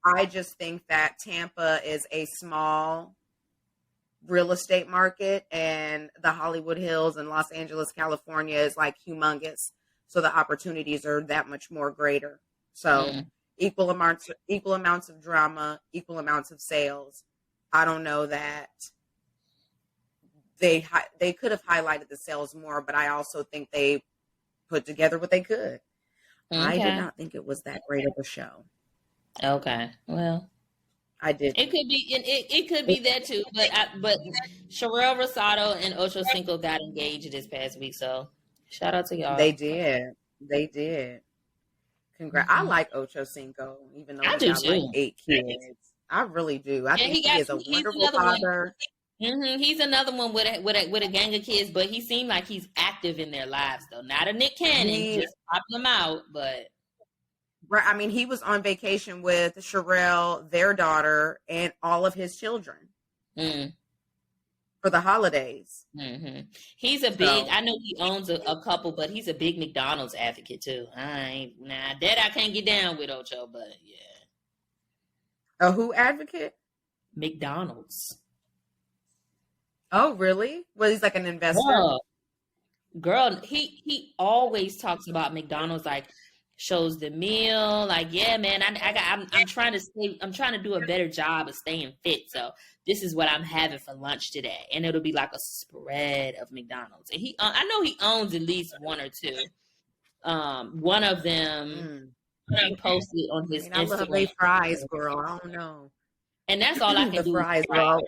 I just think that Tampa is a small real estate market, and the Hollywood Hills and Los Angeles, California is like humongous. So the opportunities are that much more greater. So equal amounts of drama, equal amounts of sales. I don't know that they could have highlighted the sales more, but I also think they put together what they could. Okay. I did not think it was that great of a show. Okay. Well, I did. It could be, and it could be that too. But Sharelle Rosado and Ocho Cinco got engaged this past week, so shout out to y'all. They did. Congrats! I like Ocho Cinco, even though he got like 8 kids. I really do. I think he is a wonderful father. He's another one with a gang of kids, but he seemed like he's active in their lives, though. Not a Nick Cannon, just popping them out, but. Right. I mean, he was on vacation with Sharelle, their daughter, and all of his children for the holidays. He's a big, I know he owns a couple, but he's a big McDonald's advocate too. That I can't get down with, Ocho, but yeah. A who advocate? McDonald's. Oh, really? Well, he's like an investor. Girl, he always talks about McDonald's, like, shows the meal, like, yeah, man, I'm trying to do a better job of staying fit, so this is what I'm having for lunch today, and it'll be like a spread of McDonald's. And I know he owns at least one or two. One of them he posted on his Instagram. I love their fries, girl. I don't know, and that's all I can do. Fries, girl.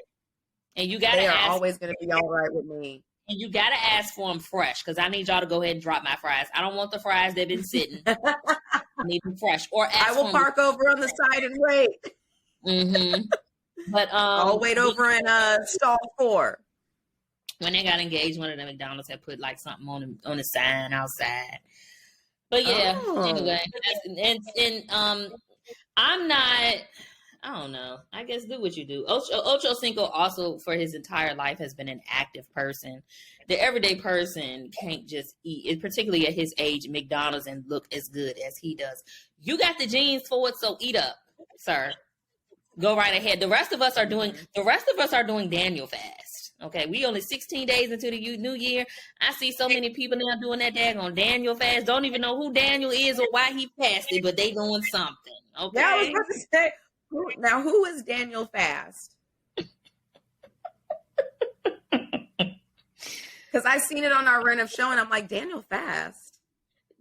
And you gotta. They are always going to be all right with me. And you got to ask for them fresh, because I need y'all to go ahead and drop my fries. I don't want the fries that have been sitting. I need them fresh. Or I will park over on the side and wait. But I'll wait over in stall 4. When they got engaged, one of the McDonald's had put like something on the sign outside. But yeah, anyway, and I'm I don't know. I guess do what you do. Ocho Cinco also for his entire life has been an active person. The everyday person can't just eat, particularly at his age, McDonald's and look as good as he does. You got the genes for it, so eat up, sir. Go right ahead. The rest of us are doing Daniel fast. Okay, we only 16 days into the new year. I see so many people now doing that daggone Daniel fast. Don't even know who Daniel is or why he fasted, but they doing something. Okay. Yeah, I was about to say. Now, who is Daniel Fast? Because I seen it on our random show, and I'm like, Daniel Fast.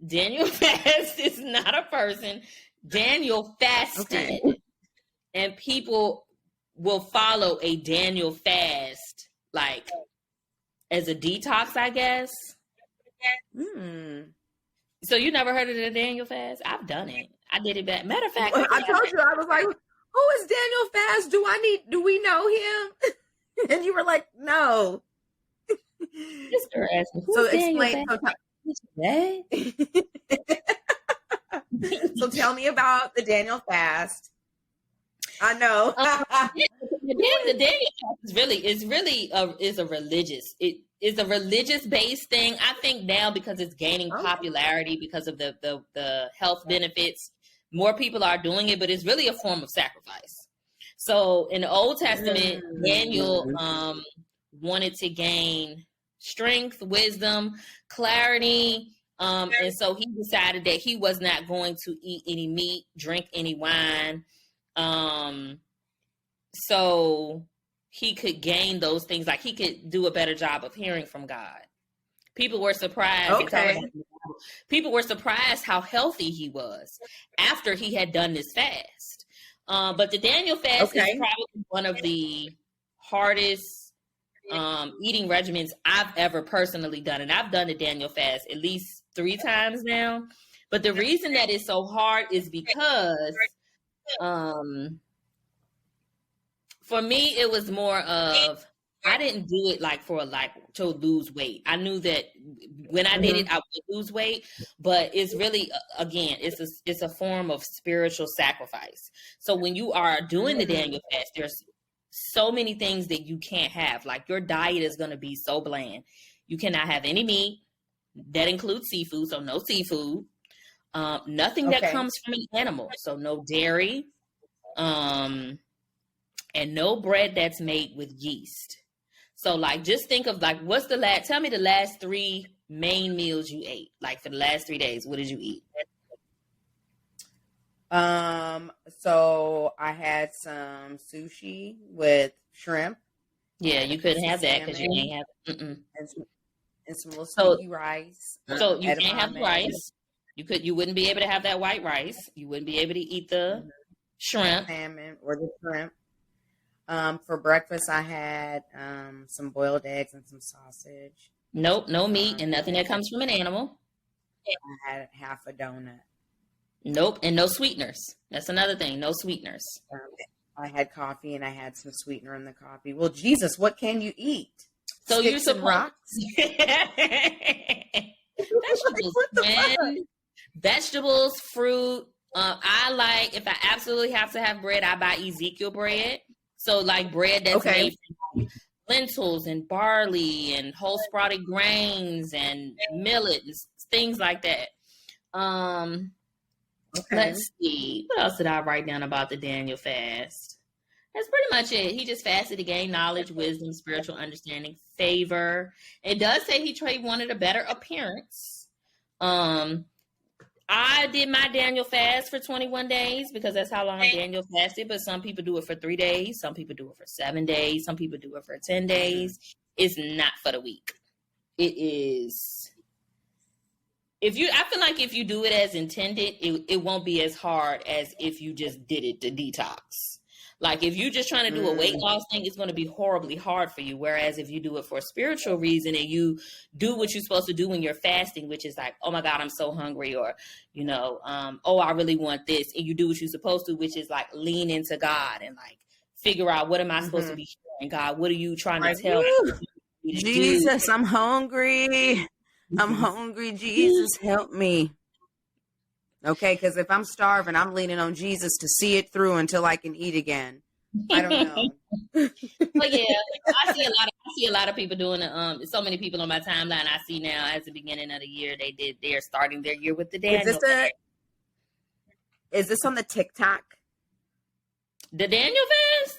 Daniel Fast is not a person. Daniel fasted, and people will follow a Daniel fast like as a detox, I guess. So you never heard of the Daniel fast? I've done it. I did it back. Matter of fact, I told you, I was like, who is Daniel Fast? Do we know him? And you were like, no. So explain. So tell me about the Daniel Fast. I know. The Daniel Fast is a religious based thing. I think now because it's gaining popularity because of the health benefits. More people are doing it, but it's really a form of sacrifice. So in the Old Testament, Daniel wanted to gain strength, wisdom, clarity. And so he decided that he was not going to eat any meat, drink any wine. So he could gain those things. Like he could do a better job of hearing from God. People were surprised. People were surprised how healthy he was after he had done this fast. But the Daniel fast is probably one of the hardest eating regimens I've ever personally done. And I've done the Daniel fast at least 3 times now. But the reason that it's so hard is because for me, it was more of, I didn't do it to lose weight. I knew that when I did it, I would lose weight, but it's really, again, it's a form of spiritual sacrifice. So when you are doing the Daniel fast, there's so many things that you can't have. Like your diet is going to be so bland. You cannot have any meat. That includes seafood. So no seafood, nothing that comes from an animal. So no dairy, and no bread that's made with yeast. So, just think of, tell me the last 3 main meals you ate, for the last 3 days. What did you eat? So I had some sushi with shrimp. Yeah, you couldn't have that because you ain't have and some little sticky rice. So you can't have the rice. You wouldn't be able to have that white rice. You wouldn't be able to eat the shrimp. Salmon or the shrimp. For breakfast, I had some boiled eggs and some sausage. Nope, no meat and nothing that comes from an animal. I had half a donut. Nope, and no sweeteners. That's another thing, no sweeteners. I had coffee and I had some sweetener in the coffee. Well, Jesus, what can you eat? So you're supposed rocks? Vegetables, fruit. If I absolutely have to have bread, I buy Ezekiel bread. So bread that's made from lentils and barley and whole sprouted grains and millet and things like that. Let's see. What else did I write down about the Daniel fast? That's pretty much it. He just fasted to gain knowledge, wisdom, spiritual understanding, favor. It does say he wanted a better appearance. I did my Daniel fast for 21 days because that's how long Daniel fasted. But some people do it for 3 days. Some people do it for 7 days. Some people do it for 10 days. It's not for the week. It is. I feel like if you do it as intended, it won't be as hard as if you just did it to detox. If you're just trying to do a weight loss thing, it's going to be horribly hard for you. Whereas if you do it for a spiritual reason and you do what you're supposed to do when you're fasting, which is oh my God, I'm so hungry, or, oh, I really want this. And you do what you're supposed to, which is lean into God and figure out, what am I supposed to be hearing? God, what are you trying to tell me? Jesus, I'm hungry. I'm hungry. Jesus, help me. Okay, because if I'm starving, I'm leaning on Jesus to see it through until I can eat again. I don't know. But yeah, I see a lot of people doing it. So many people on my timeline I see now as the beginning of the year they're starting their year with the Daniel fast. Is this on the TikTok? The Daniel fast?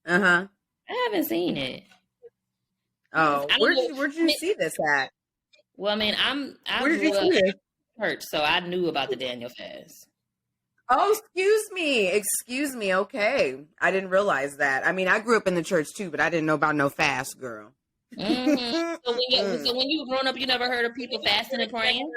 Uh-huh. I haven't seen it. Oh, where'd you see this at? Well, I mean, I Where did you grew up see this? in church, so I knew about the Daniel fast. Oh, excuse me. Okay, I didn't realize that. I mean, I grew up in the church too, but I didn't know about no fast, girl. Mm-hmm. So when you were growing up, you never heard of people fasting and praying?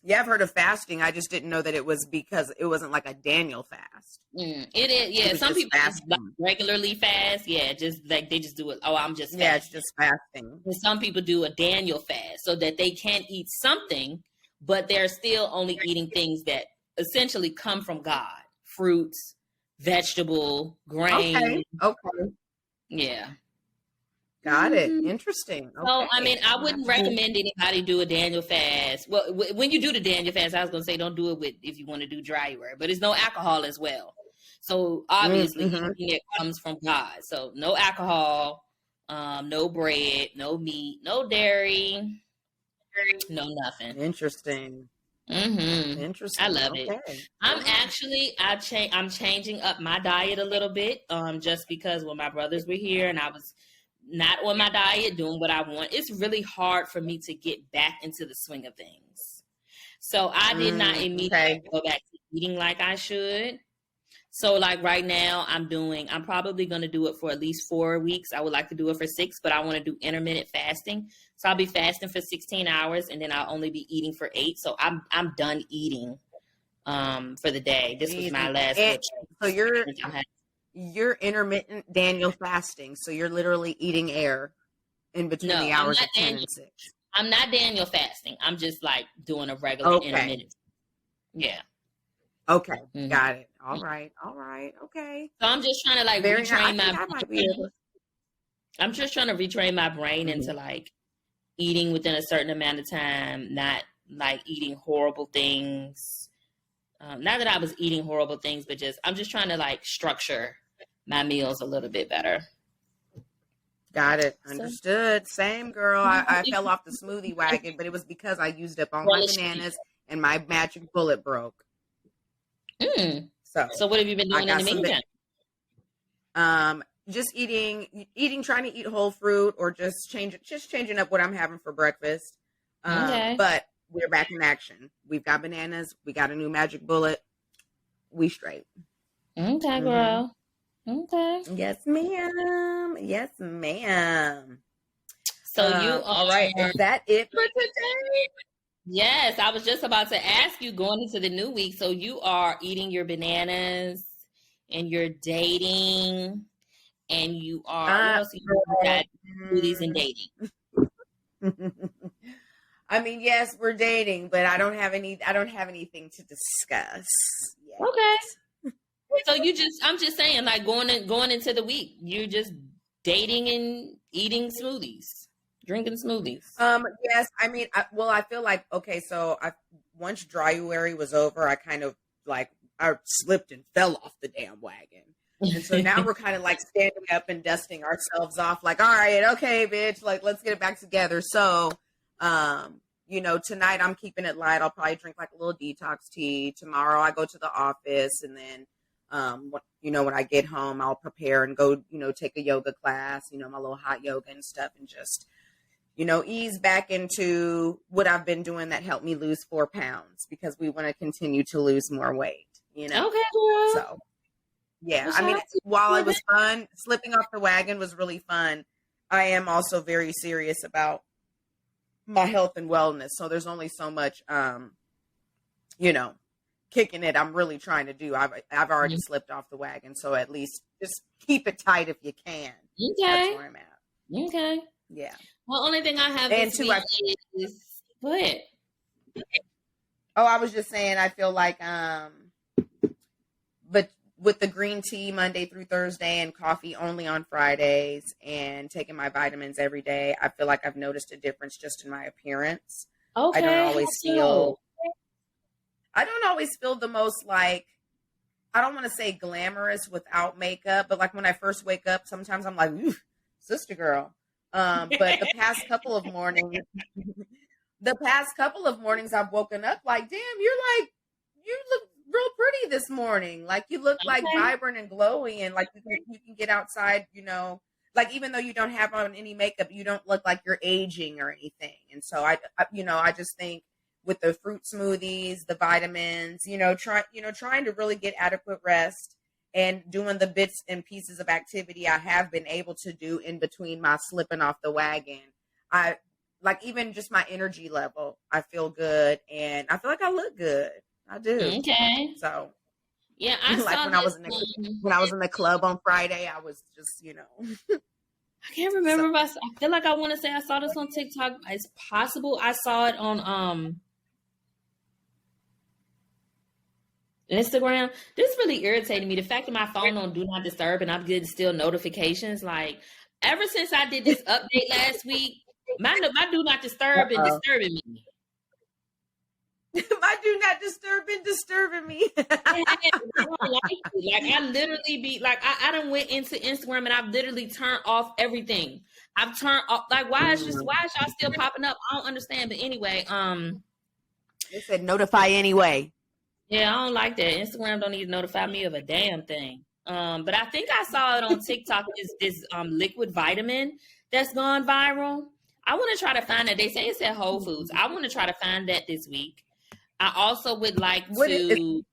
Yeah, I've heard of fasting. I just didn't know that it was because it wasn't like a Daniel fast. It is, yeah. Some people just like regularly fast. Yeah, just like they just do it. Oh, I'm just fasting. Yeah, it's just fasting. And some people do a Daniel fast so that they can eat something, but they're still only eating things that essentially come from God. Fruits, vegetable, grain. Okay. Yeah. Got it. Interesting. Okay. So, I mean, I wouldn't recommend anybody do a Daniel fast. Well, when you do the Daniel fast, I was going to say don't do it if you want to do January, but it's no alcohol as well. So, obviously, it comes from God. So, no alcohol, no bread, no meat, no dairy, no nothing. Interesting. Interesting. I love it. I'm changing up my diet a little bit, just because when my brothers were here and I was not on my diet, doing what I want, it's really hard for me to get back into the swing of things. So I did not immediately go back to eating like I should. So like right now I'm probably going to do it for at least 4 weeks. I would like to do it for 6, but I want to do intermittent fasting. So I'll be fasting for 16 hours and then I'll only be eating for 8. So I'm done eating for the day. This was my last. So you're intermittent Daniel fasting. So you're literally eating air in between the hours of 10 and 6. I'm not Daniel fasting. I'm just like doing a regular intermittent. Yeah. Okay. Got it. All right. Okay. So I'm just trying to like retrain my brain. I'm just trying to retrain my brain into like eating within a certain amount of time, not like eating horrible things. Not that I was eating horrible things, but I'm just trying to like structure my meals a little bit better. Got it. Understood. Same, girl. I fell off the smoothie wagon, but it was because I used up all my bananas and my magic bullet broke. So what have you been doing in the meantime? Just eating, trying to eat whole fruit or just changing up what I'm having for breakfast. But we're back in action. We've got bananas. We got a new magic bullet. We straight. Okay, girl. Okay. Yes, ma'am. So you are all right. Is that it for today? Yes, I was just about to ask you going into the new week. So you are eating your bananas and you're dating and you are what else you got smoothies and dating. I mean, yes, we're dating, but I don't have anything to discuss yet. Okay. So I'm just saying, like going into the week, you're just dating and eating smoothies, drinking smoothies. Yes, I mean, I feel like, okay, so once January was over, I kind of like, I slipped and fell off the damn wagon. And so now we're kind of like standing up and dusting ourselves off like, all right, okay, bitch, like, let's get it back together. So, tonight I'm keeping it light. I'll probably drink like a little detox tea. Tomorrow I go to the office and then, when I get home, I'll prepare and go, take a yoga class, my little hot yoga and stuff and just, ease back into what I've been doing that helped me lose 4 pounds because we want to continue to lose more weight, Okay, girl. So, yeah, I mean, while it was fun, slipping off the wagon was really fun. I am also very serious about my health and wellness. So there's only so much, kicking it I'm really trying to do. I've already slipped off the wagon. So at least just keep it tight if you can. Okay. That's where I'm at. Okay. Yeah. Well, only thing I have this week is go ahead. Oh, I was just saying, I feel like, but with the green tea Monday through Thursday and coffee only on Fridays and taking my vitamins every day, I feel like I've noticed a difference just in my appearance. Okay. I don't always feel the most like, I don't want to say glamorous without makeup, but like when I first wake up, sometimes I'm like, ooh, sister girl. But the past couple of mornings, I've woken up like, damn, you look real pretty this morning. Like you look like vibrant and glowy, and like you can get outside, like even though you don't have on any makeup, you don't look like you're aging or anything. And so I just think with the fruit smoothies, the vitamins, trying to really get adequate rest and doing the bits and pieces of activity I have been able to do in between my slipping off the wagon. I like even just my energy level, I feel good and I feel like I look good. I do. Okay. So yeah, I like saw when I was in the club on Friday, I was just, I can't remember if I feel like I want to say I saw this on TikTok. It's possible I saw it on Instagram. This really irritated me. The fact that my phone on Do Not Disturb and I'm getting still notifications. Like ever since I did this update last week, my Do Not Disturb been disturbing me. My Do Not Disturb been disturbing me. I don't like it. Like I literally be like I done went into Instagram and I've literally turned off everything. I've turned off like why is y'all still popping up? I don't understand. But anyway, they said notify anyway. Yeah, I don't like that. Instagram don't need to notify me of a damn thing. But I think I saw it on TikTok. This liquid vitamin that's gone viral. I want to try to find that. They say it's at Whole Foods. I want to try to find that this week. I also would like to.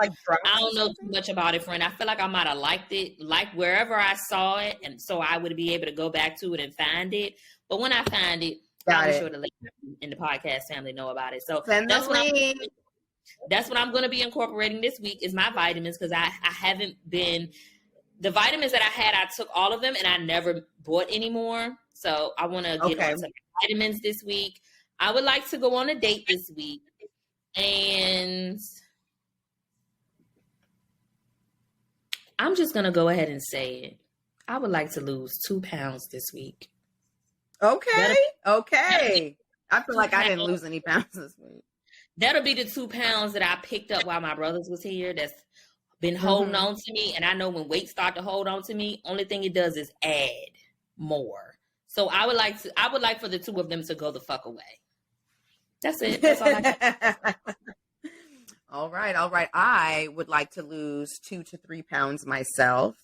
Like I don't know too much about it, friend. I feel like I might have liked it, like wherever I saw it, and so I would be able to go back to it and find it. But when I find it, I'll be sure to let in the podcast family know about it. So that's what I'm going to be incorporating this week is my vitamins because I haven't been the vitamins that I had. I took all of them and I never bought any more. So I want to get on some vitamins this week. I would like to go on a date this week, and I'm just going to go ahead and say it. I would like to lose 2 pounds this week. Okay. I feel like I didn't lose any pounds this week. That'll be the 2 pounds that I picked up while my brothers was here. That's been holding on to me. And I know when weight start to hold on to me, only thing it does is add more. So I would like for the two of them to go the fuck away. That's it. That's all I got. All right. I would like to lose 2 to 3 pounds myself.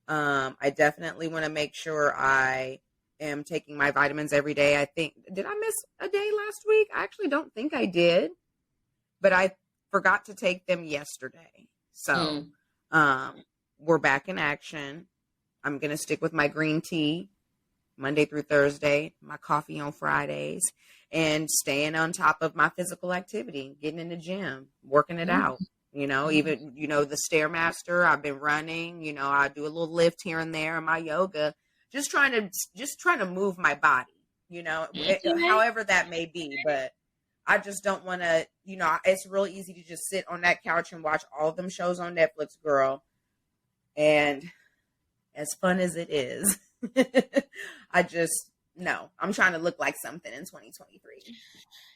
I definitely want to make sure I am taking my vitamins every day. I think, did I miss a day last week? I actually don't think I did, but I forgot to take them yesterday. So, we're back in action. I'm going to stick with my green tea Monday through Thursday, my coffee on Fridays, and staying on top of my physical activity, getting in the gym, working it out. Even, the Stairmaster, I've been running, I do a little lift here and there in my yoga, just trying to move my body, however that may be. But I just don't want to, it's real easy to just sit on that couch and watch all of them shows on Netflix, girl. And as fun as it is, I'm trying to look like something in 2023.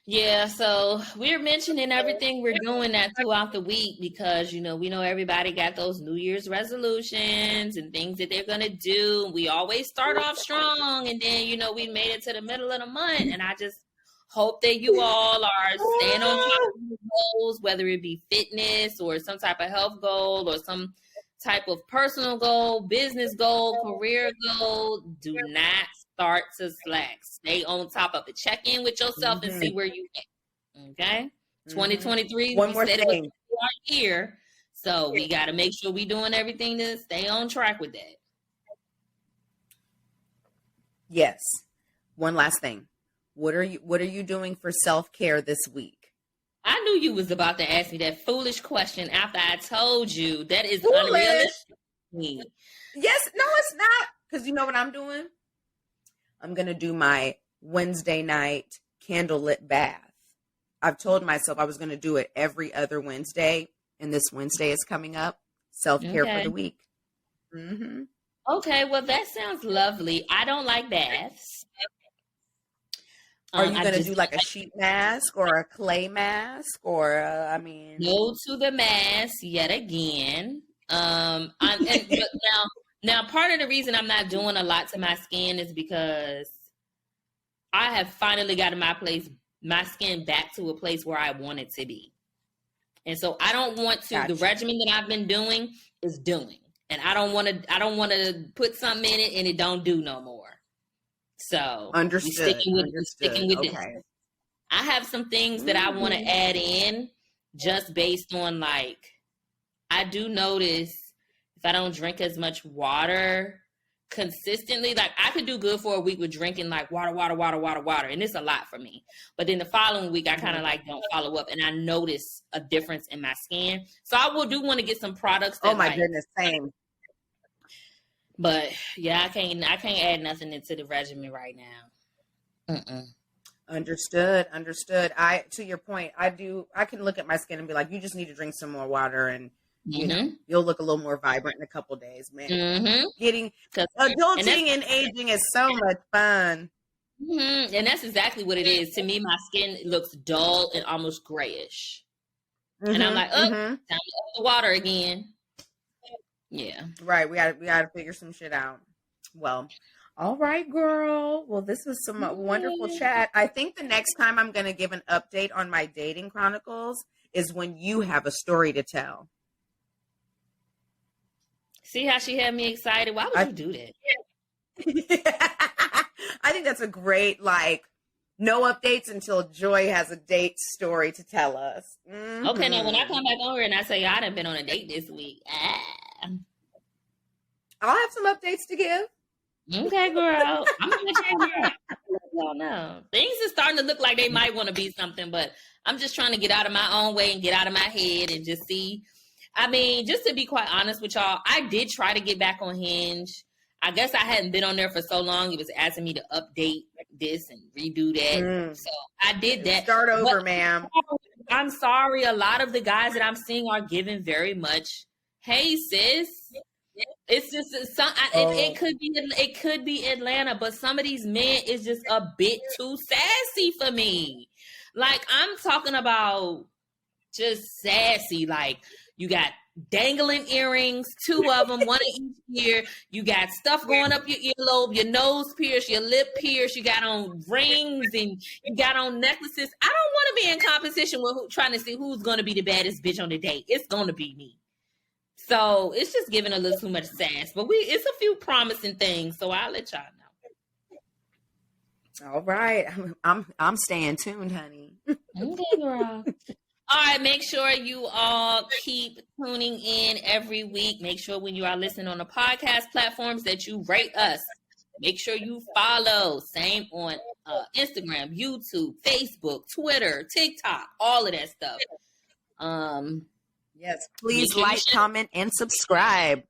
Yeah, so we're mentioning everything we're doing that throughout the week because, we know everybody got those New Year's resolutions and things that they're going to do. We always start off strong and then, we made it to the middle of the month. And I just hope that you all are staying on top of your goals, whether it be fitness or some type of health goal or some type of personal goal, business goal, career goal. Do not start to slack. Stay on top of it. Check in with yourself and see where you at. Okay? 2023. One more thing. We are here. So we got to make sure we're doing everything to stay on track with that. Yes. One last thing. What are you doing for self-care this week? I knew you was about to ask me that foolish question after I told you that is unrealistic. Yes, no, it's not. Because you know what I'm doing? I'm going to do my Wednesday night candlelit bath. I've told myself I was going to do it every other Wednesday, and this Wednesday is coming up. Self-care for the week. Mm-hmm. Okay, well, that sounds lovely. I don't like baths. Are you I going to just do like a sheet mask or a clay mask or, go to the mask yet again. But now part of the reason I'm not doing a lot to my skin is because I have finally gotten my skin back to a place where I want it to be. And so I don't want to, Gotcha. the regimen that I've been doing is doing. And I don't want to put something in it and it don't do no more. So Understood. sticking with okay. this. I have some things that I want to add in just based on like, I do notice if I don't drink as much water consistently, like I could do good for a week with drinking like water. And it's a lot for me. But then the following week, I kind of like don't follow up and I notice a difference in my skin. So I do want to get some products that goodness, same. But yeah, I can't add nothing into the regimen right now. Understood. To your point, I can look at my skin and be like, you just need to drink some more water and you know, you'll look a little more vibrant in a couple days, man. Adulting and aging is so much fun. And that's exactly what it is. To me, my skin looks dull and almost grayish. And I'm like, time to up the water again. Yeah. Right. We gotta figure some shit out. Well, all right, girl. Well, this was some wonderful chat. I think the next time I'm going to give an update on my dating chronicles is when you have a story to tell. See how she had me excited? Why would you do that? I think that's a great, no updates until Joy has a date story to tell us. Okay, now when I come back over and I say, I done been on a date this week. I'll have some updates to give. Okay, girl. I'm going to let y'all know. Things are starting to look like they might want to be something, but I'm just trying to get out of my own way and get out of my head and just see. I mean, just to be quite honest with y'all, I did try to get back on Hinge. I guess I hadn't been on there for so long. It was asking me to update this and redo that. So I did that. Start over, ma'am. I'm sorry. A lot of the guys that I'm seeing are giving very much, hey, sis. It's just it could be Atlanta, but some of these men is just a bit too sassy for me. Like I'm talking about just sassy. Like you got dangling earrings, 2 of them, 1 in each ear. You got stuff going up your earlobe, your nose pierced, your lip pierced. You got on rings and you got on necklaces. I don't want to be in competition with trying to see who's going to be the baddest bitch on the date. It's going to be me. So it's just giving a little too much sass, but it's a few promising things. So I'll let y'all know. All right, I'm staying tuned, honey. Okay, girl. All right, make sure you all keep tuning in every week. Make sure when you are listening on the podcast platforms that you rate us. Make sure you follow. Same on Instagram, YouTube, Facebook, Twitter, TikTok, all of that stuff. Yes, please like, comment, and subscribe.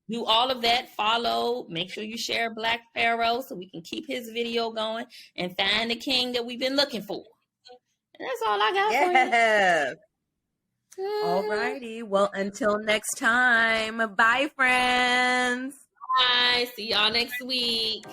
Do all of that. Follow. Make sure you share Black Pharaoh so we can keep his video going and find the king that we've been looking for. And that's all I got for you. All righty. Well, until next time. Bye, friends. Bye. See y'all next week.